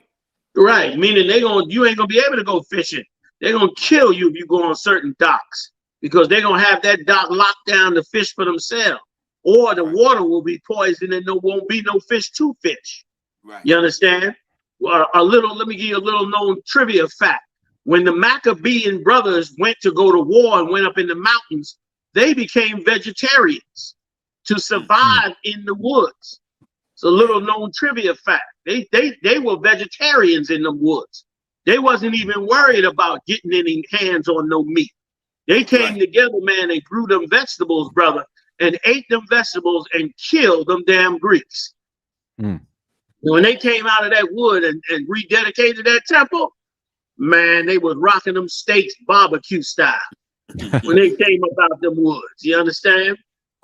Right. Meaning you ain't going to be able to go fishing. They're going to kill you if you go on certain docks because they're going to have that dock locked down to fish for themselves. Or the water will be poisoned and there won't be no fish to fish. Right. You understand? Let me give you a little known trivia fact. When the Maccabean brothers went to go to war and went up in the mountains, they became vegetarians to survive in the woods. It's a little known trivia fact. They were vegetarians in the woods. They wasn't even worried about getting any hands on no meat. They came together, man, and grew them vegetables, brother, and ate them vegetables and killed them damn Greeks. When they came out of that wood and rededicated that temple, man, they was rocking them steaks barbecue style. When they came about them woods, you understand?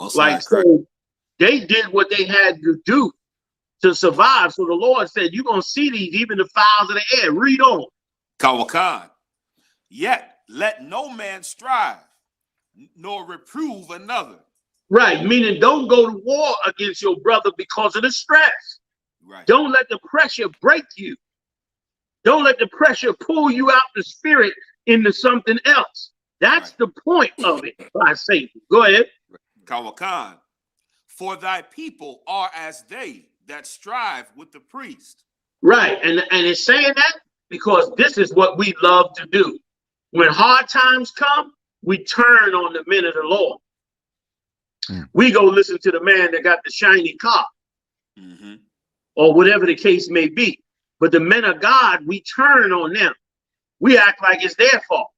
So they did what they had to do to survive. So the Lord said, you're going to see these, even the fowls of the air. Read on. Kawakan, yet let no man strive, nor reprove another. Right, meaning don't go to war against your brother because of the stress. Right. Don't let the pressure break you. Don't let the pressure pull you out the spirit into something else. That's the point of it by Satan. Go ahead. Kawakan, for thy people are as they that strive with the priest. Right, and it's saying that because this is what we love to do. When hard times come, we turn on the men of the Lord. We go listen to the man that got the shiny car, or whatever the case may be. But the men of God, we turn on them. We act like it's their fault.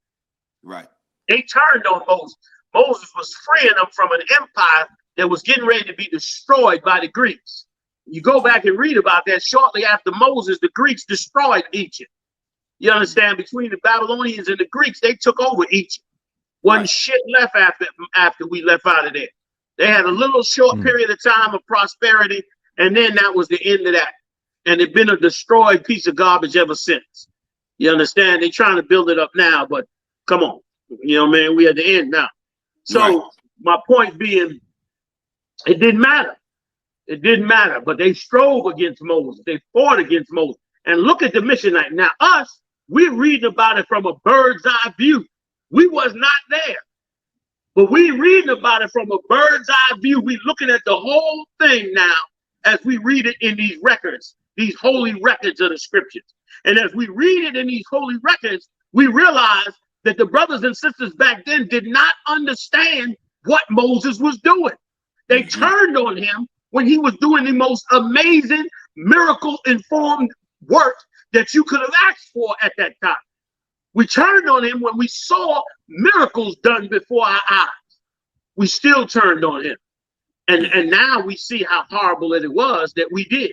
Right. They turned on Moses. Moses was freeing them from an empire that was getting ready to be destroyed by the Greeks. You go back and read about that. Shortly after Moses, the Greeks destroyed Egypt. You understand? Between the Babylonians and the Greeks, they took over Egypt. Wasn't shit left after we left out of there. They had a little short period of time of prosperity, and then that was the end of that. And it's been a destroyed piece of garbage ever since. You understand? They're trying to build it up now, but come on. You know, man, we at the end now. So my point being, it didn't matter. It didn't matter. But they strove against Moses. They fought against Moses. And look at the mission. Now us, we're reading about it from a bird's eye view. We was not there. But we reading about it from a bird's eye view. We looking at the whole thing now as we read it in these records, these holy records of the scriptures. And as we read it in these holy records, we realize that the brothers and sisters back then did not understand what Moses was doing. They turned on him when he was doing the most amazing, miracle-informed work that you could have asked for at that time. We turned on him when we saw miracles done before our eyes. We still turned on him. And now we see how horrible it was that we did.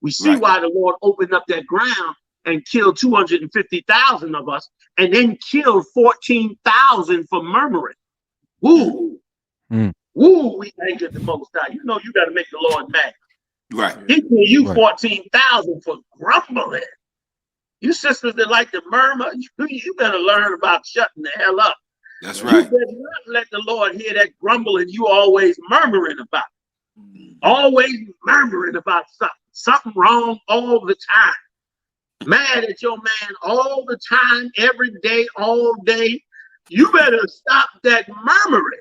We see why the Lord opened up that ground and killed 250,000 of us, and then killed 14,000 for murmuring. Woo! Woo, we angered the Most High. You know you got to make the Lord mad. He killed you 14,000 for grumbling. You sisters that like to murmur, you better learn about shutting the hell up. That's You better not let the Lord hear that grumbling you always murmuring about. Always murmuring about something wrong all the time. Mad at your man all the time, every day, all day. You better stop that murmuring.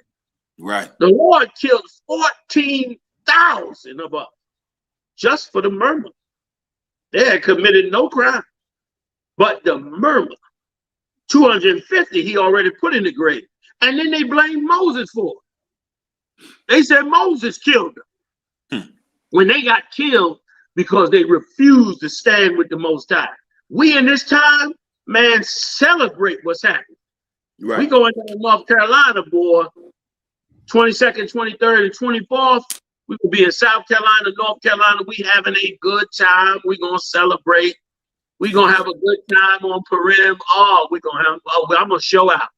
The Lord killed 14,000 of us just for the murmur. They had committed no crime, but the murmur. 250 he already put in the grave. And then they blamed Moses for it. They said Moses killed them. When they got killed because they refused to stand with the Most High. We in this time, man, celebrate what's happening. We going to North Carolina, boy. 22nd, 23rd, and 24th. We will be in South Carolina, North Carolina. We having a good time. We gonna celebrate. We gonna have a good time on Purim. Oh, we gonna have. Oh, I'm gonna show out.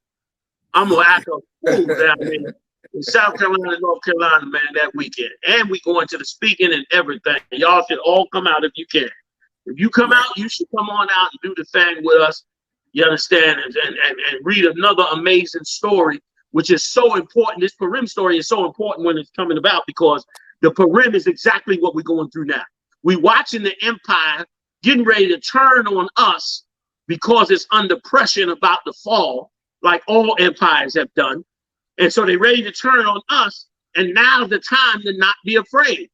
I'm gonna act a fool down there in South Carolina, North Carolina, man, that weekend. And we going to the speaking and everything. Y'all should all come out if you can. If you come out, you should come on out and do the thing with us. You understand? And read another amazing story, which is so important. This Purim story is so important when it's coming about, because the Purim is exactly what we're going through now. We watching the empire getting ready to turn on us because it's under pressure about the fall, like all empires have done. And so they're ready to turn on us. And now's the time to not be afraid.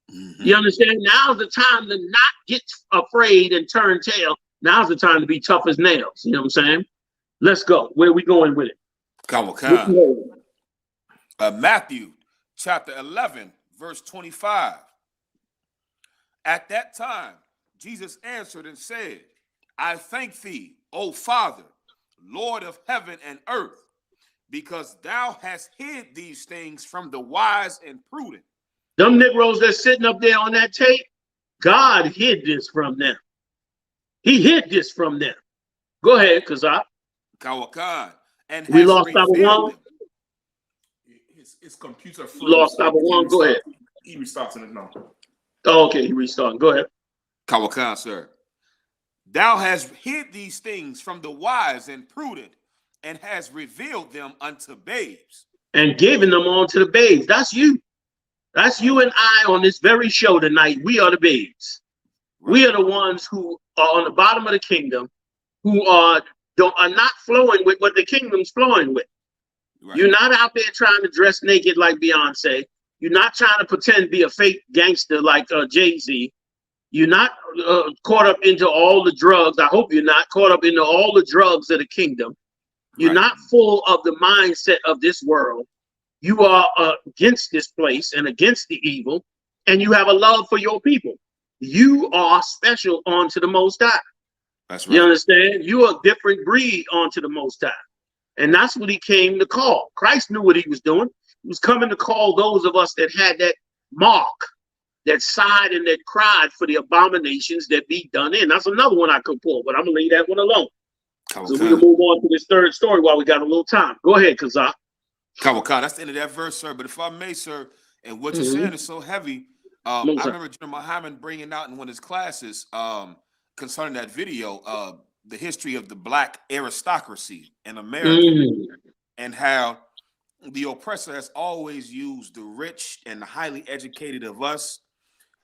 You understand? Now's the time to not get afraid and turn tail. Now's the time to be tough as nails. You know what I'm saying? Let's go. Where are we going with it? Matthew chapter 11, verse 25. At that time, Jesus answered and said, I thank thee, O Father, Lord of heaven and earth, because thou hast hid these things from the wise and prudent. Them Negroes that's sitting up there on that tape, God hid this from them. He hid this from them. Go ahead, Kazak. Kawakan. And we lost our one. His computer froze. Lost our one. Go ahead. He restarting it now. Oh, okay, he restarting. Go ahead. Kawakan, sir. Thou hast hid these things from the wise and prudent, and has revealed them unto babes. And given them on to the babes. That's you. That's you and I on this very show tonight. We are the babes. We are the ones who are on the bottom of the kingdom, who are not flowing with what the kingdom's flowing with. You're not out there trying to dress naked like Beyonce. You're not trying to pretend to be a fake gangster like Jay-Z. You're not caught up into all the drugs. I hope you're not caught up into all the drugs of the kingdom. You're not full of the mindset of this world. You are against this place and against the evil, and you have a love for your people. You are special unto the Most High. That's right. You understand? You are a different breed unto the Most High. And that's what he came to call. Christ knew what he was doing. He was coming to call those of us that had that mark, that sighed and that cried for the abominations that be done in. That's another one I could pull, but I'm going to leave that one alone. So we can move on to this third story while we got a little time. Go ahead, Kazak. Kawakan, that's the end of that verse, sir. But if I may, sir, and what you're saying is so heavy. I remember General Muhammad bringing out in one of his classes concerning that video, the history of the black aristocracy in America, and how the oppressor has always used the rich and the highly educated of us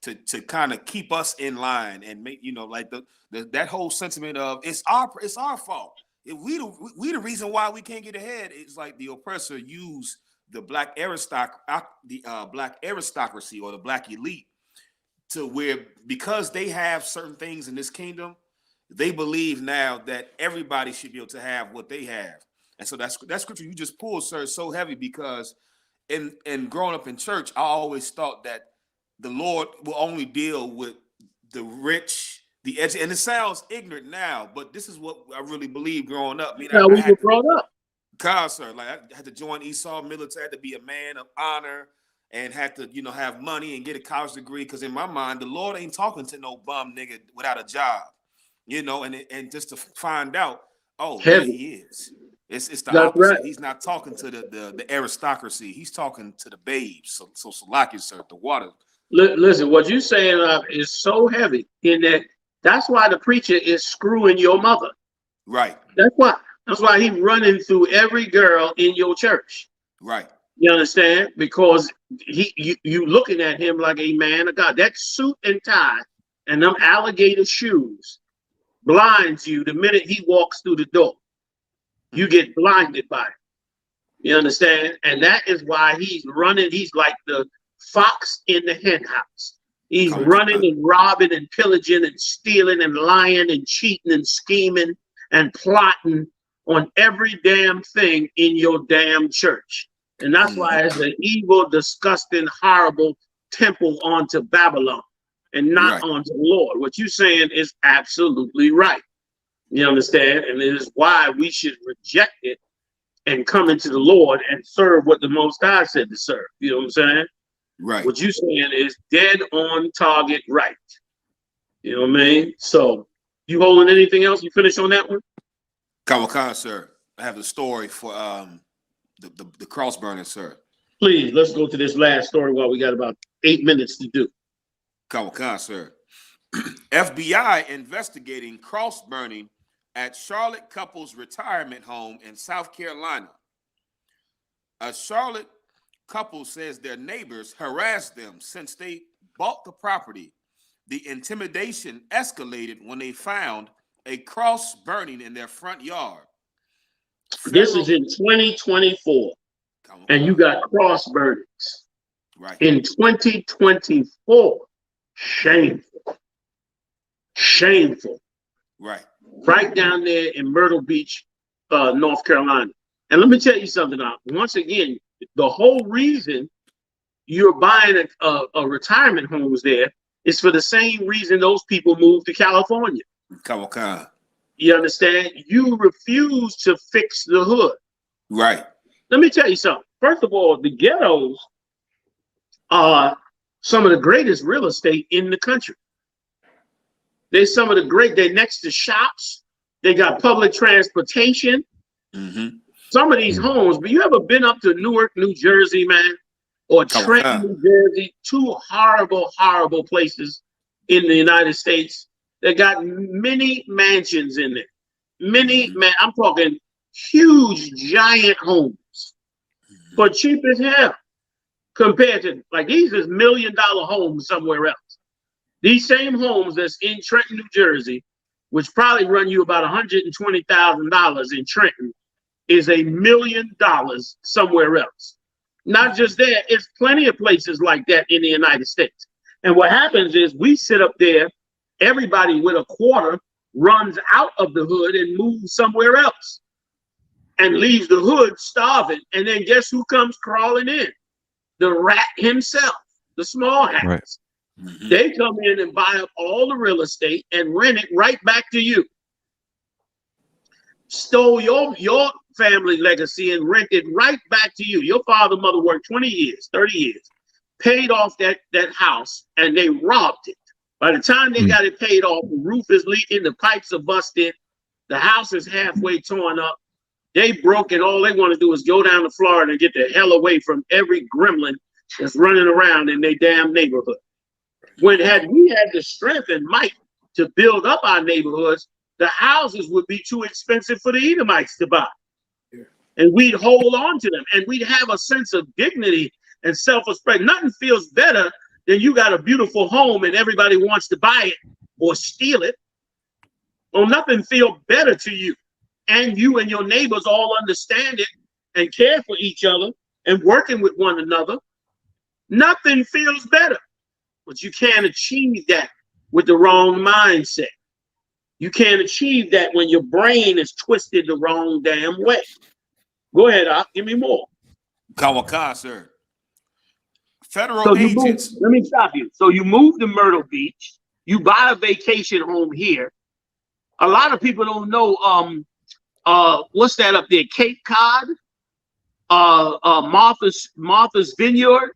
to kind of keep us in line and make, you know, like that whole sentiment of it's our fault. If we the reason why we can't get ahead. It's like the oppressor used the black aristocracy or the black elite to where, because they have certain things in this kingdom, they believe now that everybody should be able to have what they have. And so that scripture you just pulled, sir, is so heavy, because in growing up in church, I always thought that the Lord will only deal with the rich, the edge. And it sounds ignorant now, but this is what I really believed growing up. I mean, How we were brought up. God, sir, like I had to join Esau military, had to be a man of honor, and had to, you know, have money and get a college degree. Because in my mind, the Lord ain't talking to no bum nigga without a job, you know. And just to find out, oh, yeah, he is. It's the That's opposite. right. He's not talking to the aristocracy. He's talking to the babes. So Salaki, sir, the water. Listen, what you saying is so heavy in that's why the preacher is screwing your mother. Right. That's why he's running through every girl in your church. Right. You understand? Because you looking at him like a man of God. That suit and tie and them alligator shoes blinds you the minute he walks through the door. You get blinded by it. You understand? And that is why he's running. He's like the fox in the hen house. He's running and robbing and pillaging and stealing and lying and cheating and scheming and plotting on every damn thing in your damn church. And that's why it's an evil, disgusting, horrible temple onto Babylon and not onto the Lord. What you're saying is absolutely right. You understand? And it is why we should reject it and come into the Lord and serve what the Most High said to serve. You know what I'm saying? Right. What you're saying is dead on target right. You know what I mean? So, you holding anything else? You finish on that one? Kawakan, sir. I have the story for the cross burning, sir. Please, let's go to this last story while we got about 8 minutes to do. Kawakan, sir. FBI investigating cross burning at Charlotte couple's retirement home in South Carolina. A Charlotte couple says their neighbors harassed them since they bought the property. The intimidation escalated when they found a cross burning in their front yard. This is in 2024, and you got cross burnings. Right. In 2024, shameful. Shameful. Right. Right down there in Myrtle Beach, North Carolina. And let me tell you something now. Once again, the whole reason you're buying a retirement homes there is for the same reason those people moved to California. Kawakan. You understand? You refuse to fix the hood. Right. Let me tell you something. First of all, the ghettos are some of the greatest real estate in the country. They're some of the great, they're next to shops. They got public transportation. Mm-hmm. Some of these homes, but you ever been up to Newark, New Jersey, man? Or Trenton, New Jersey? Two horrible, horrible places in the United States. They got many mansions in there. I'm talking huge, giant homes for cheap as hell compared to, like, these is $1 million homes somewhere else. These same homes that's in Trenton, New Jersey, which probably run you about $120,000 in Trenton, is $1 million somewhere else. Not just there, it's plenty of places like that in the United States. And what happens is we sit up there, everybody with a quarter runs out of the hood and moves somewhere else and leaves the hood starving. And then guess who comes crawling in? The rat himself, the small hats. Right. Mm-hmm. They come in and buy up all the real estate and rent it right back to you. Stole your family legacy and rented right back to you. Your father, mother worked 20 years, 30 years, paid off that house, and they robbed it. By the time they got it paid off, the roof is leaking, the pipes are busted, the house is halfway torn up. They broke it. All they want to do is go down to Florida and get the hell away from every gremlin that's running around in their damn neighborhood. When had we had the strength and might to build up our neighborhoods, the houses would be too expensive for the Edomites to buy. and we'd hold on to them, and we'd have a sense of dignity and self-respect. Nothing feels better than you got a beautiful home and everybody wants to buy it or steal it. Well, nothing feels better to you. And you and your neighbors all understand it and care for each other and working with one another. Nothing feels better. But you can't achieve that with the wrong mindset. You can't achieve that when your brain is twisted the wrong damn way. Go ahead, Op, give me more. Kawaka, sir. Federal So agents. let me stop you. So you move to Myrtle Beach. You buy a vacation home here. A lot of people don't know what's that up there? Cape Cod, Martha's Vineyard,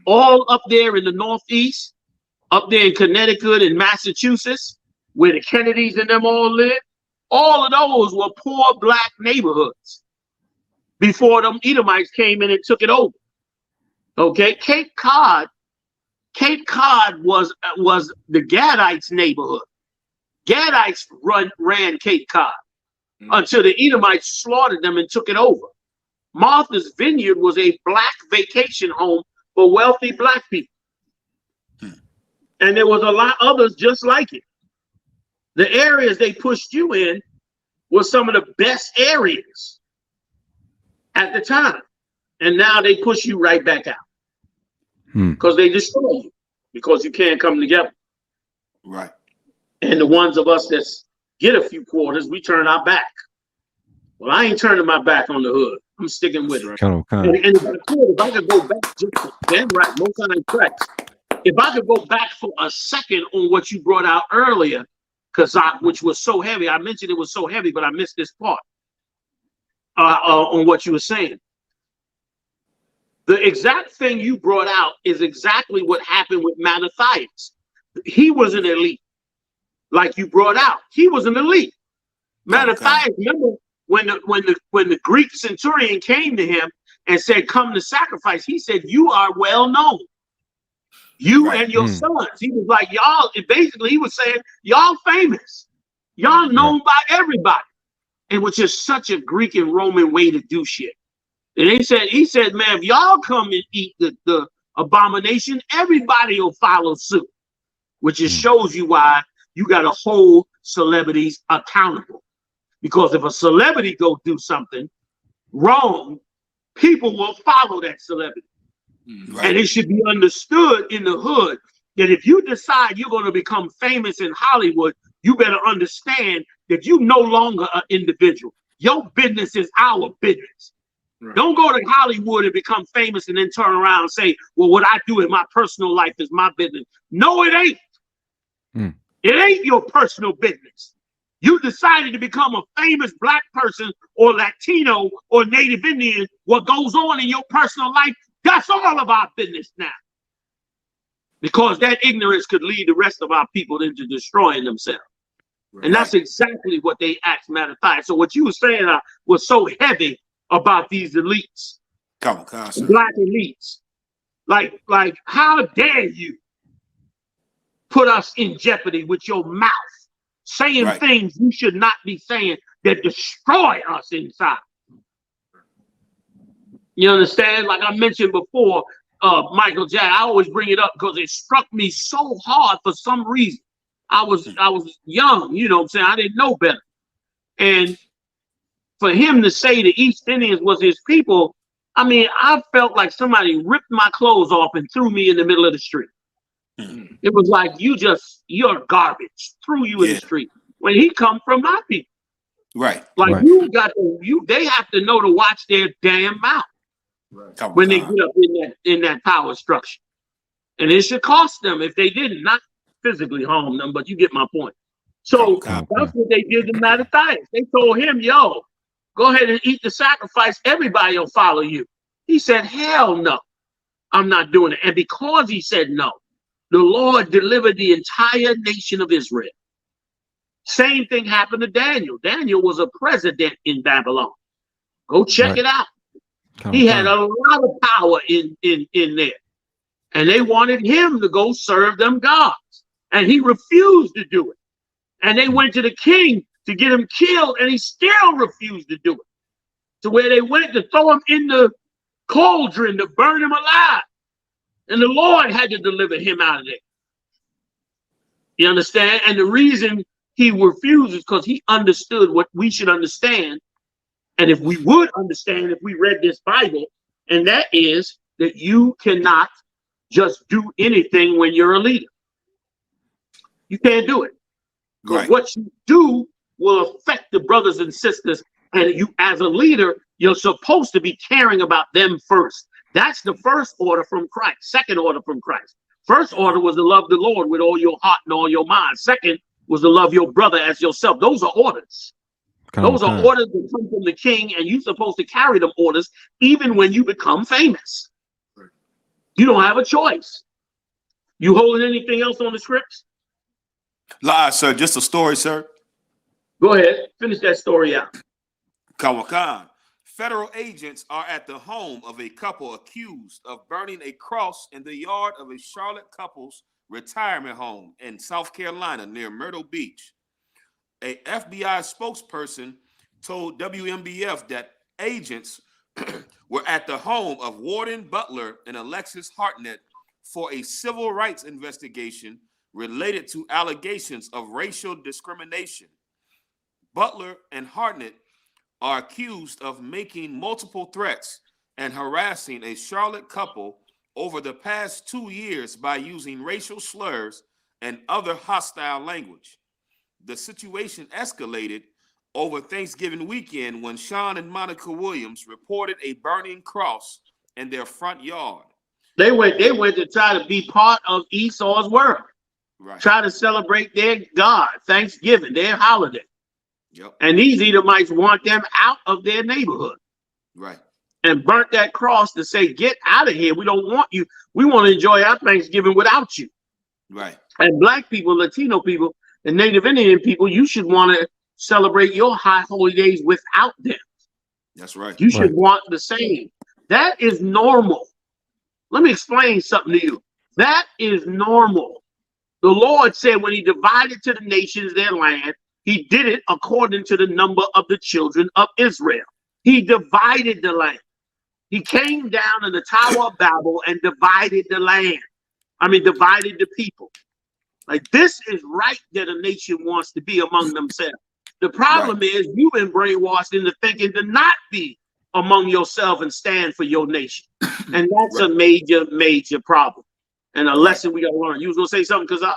all up there in the Northeast, up there in Connecticut and Massachusetts, where the Kennedys and them all live. All of those were poor black neighborhoods before them Edomites came in and took it over. Okay, Cape Cod was the Gadites' neighborhood. Gadites ran Cape Cod until the Edomites slaughtered them and took it over. Martha's Vineyard was a black vacation home for wealthy black people. And there was a lot others just like it. The areas they pushed you in were some of the best areas at the time. And now they push you right back out. Because they destroy you. Because you can't come together. Right. And the ones of us that get a few quarters, we turn our back. Well, I ain't turning my back on the hood. I'm sticking with it. And if I could go back just for damn right, most time correct. If I could go back for a second on what you brought out earlier, which was so heavy, I mentioned it was so heavy, but I missed this part on what you were saying. The exact thing you brought out is exactly what happened with Mattathias. He was an elite, like you brought out. He was an elite. Mattathias, remember when the Greek centurion came to him and said, "Come to sacrifice," he said, "You are well known. You and your sons." He was like, y'all, basically he was saying, y'all famous. Y'all known by everybody. And which is such a Greek and Roman way to do shit. And he said, man, if y'all come and eat the abomination, everybody will follow suit. Which just shows you why you got to hold celebrities accountable. Because if a celebrity go do something wrong, people will follow that celebrity. And it should be understood in the hood that if you decide you're going to become famous in Hollywood, you better understand that you no longer an individual. Your business is our business. Don't go to Hollywood and become famous and then turn around and say, well, what I do in my personal life is my business. No, it ain't. It ain't your personal business. You decided to become a famous black person or Latino or Native Indian. What goes on in your personal life, that's all of our business now. Because that ignorance could lead the rest of our people into destroying themselves. And that's exactly what they asked Mattathias. So what you were saying was so heavy about these elites. Black elites. Like, how dare you put us in jeopardy with your mouth, saying things you should not be saying that destroy us inside. You understand? Like I mentioned before, Michael Jackson, I always bring it up because it struck me so hard for some reason. I was young, you know what I'm saying? I didn't know better. And for him to say the East Indians was his people, I mean, I felt like somebody ripped my clothes off and threw me in the middle of the street. It was like, you're garbage, threw you in the street. When he come from my people. Like they have to know to watch their damn mouth when they get up in that power structure. And it should cost them if they didn't, not physically harm them, but you get my point. So that's what they did to Mattathias. They told him, yo, go ahead and eat the sacrifice. Everybody will follow you. He said, hell no, I'm not doing it. And because he said no, the Lord delivered the entire nation of Israel. Same thing happened to Daniel. Daniel was a president in Babylon. Go check it out. He had a lot of power in there. And they wanted him to go serve them gods. And he refused to do it. And they went to the king to get him killed, and he still refused to do it. to where they went to throw him in the cauldron to burn him alive. And the Lord had to deliver him out of there. You understand? And the reason he refused is because he understood what we should understand. And if we would understand, if we read this Bible, and that is that you cannot just do anything when you're a leader. You can't do it. Because what you do will affect the brothers and sisters. And you, as a leader, you're supposed to be caring about them first. That's the first order from Christ. Second order from Christ. First order was to love the Lord with all your heart and all your mind. Second was to love your brother as yourself. Those are orders. Those are orders that come from the king, and you're supposed to carry them orders even when you become famous. You don't have a choice. You holding anything else on the scripts? Live, sir. Just a story, sir. Go ahead. Finish that story out. Kawakan. Federal agents are at the home of a couple accused of burning a cross in the yard of a Charlotte couple's retirement home in South Carolina near Myrtle Beach. A FBI spokesperson told WMBF that agents were at the home of Warden Butler and Alexis Hartnett for a civil rights investigation related to allegations of racial discrimination. Butler and Hartnett are accused of making multiple threats and harassing a Charlotte couple over the past 2 years by using racial slurs and other hostile language. The situation escalated over Thanksgiving weekend when Sean and Monica Williams reported a burning cross in their front yard. They went to try to be part of Esau's world. Right. Try to celebrate their God, Thanksgiving, their holiday. Yep. And these Edomites want them out of their neighborhood. Right. And burnt that cross to say, get out of here. We don't want you. We want to enjoy our Thanksgiving without you. Right. And black people, Latino people, and Native Indian people, you should want to celebrate your high holy days without them. That's right. You should want the same. That is normal. Let me explain something to you. That is normal. The Lord said when he divided to the nations their land, he did it according to the number of the children of Israel. He divided the land. He came down in the Tower of Babel and divided the land. Divided the people. Like, this is right that a nation wants to be among themselves. The problem is you've been brainwashed into thinking to not be among yourself and stand for your nation. And that's a major, major problem. And a lesson we got to learn. You was going to say something, Kazak?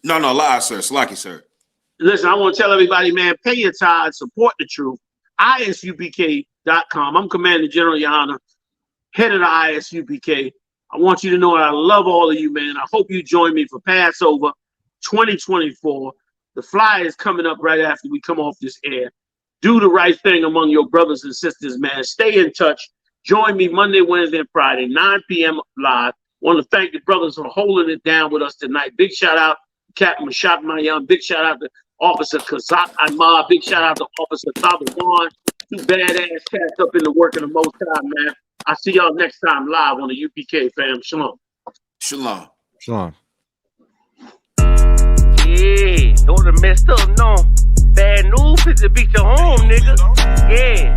No, lie, sir. Slacky, sir. Listen, I want to tell everybody, man, pay your tithes, support the truth. ISUPK.com. I'm Commander General Yahanna, head of the ISUPK. I want you to know that I love all of you, man. I hope you join me for Passover 2024. The flyer is coming up right after we come off this air. Do the right thing among your brothers and sisters, man. Stay in touch. Join me Monday, Wednesday, and Friday, 9 p.m. live. Want to thank the brothers for holding it down with us tonight. Big shout out to Captain Mashak Mayan. Big shout out to Officer Kazak Ahmad. Big shout out to Officer Tabawan. Two badass cats up in the work of the Most High, man. I'll see y'all next time live on the UPK, fam. Shalom. Shalom. Shalom. Yeah, don't have messed up, no. Bad news is to beat your home, nigga. Yeah.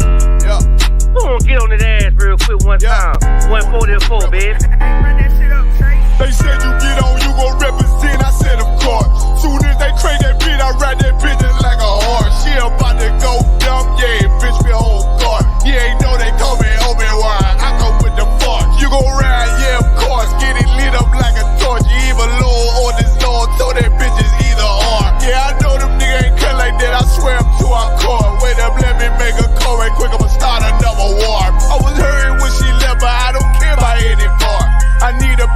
Go on, get on that ass real quick one time. 144, baby. Run that shit up, Trey. They said you get on, you gon' represent. I said, of course. Soon as they crank that beat, I ride that bitch just like a horse. She about to go dumb, yeah, bitch, be a whole guard. You ain't know they call me Obi-Wan. I go with the force. You gon' ride, yeah, of course. Get it lit up like a torch. You even low on this Lord, so that bitch is either or. Yeah, I know them niggas ain't cut like that. I swear I'm to our core. Wait up, let me make a call right quick. I'ma start another war. I was hurting when she left, but I don't care about anymore. I need a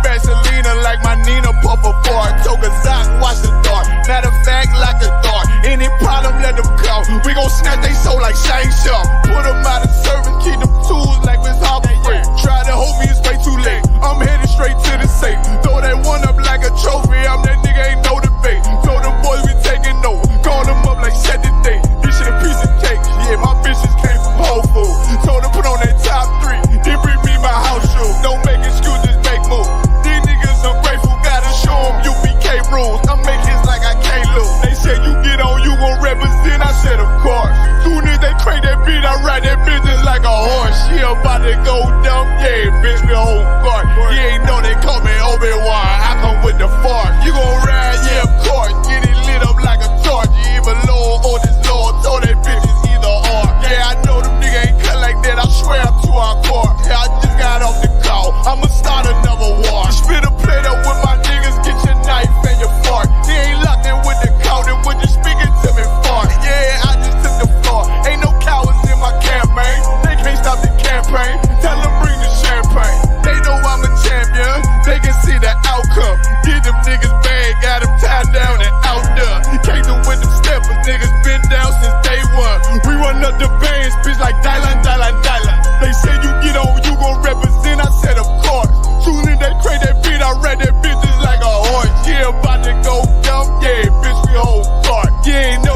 about to go dumb, yeah, bitch, we hold part. You ain't know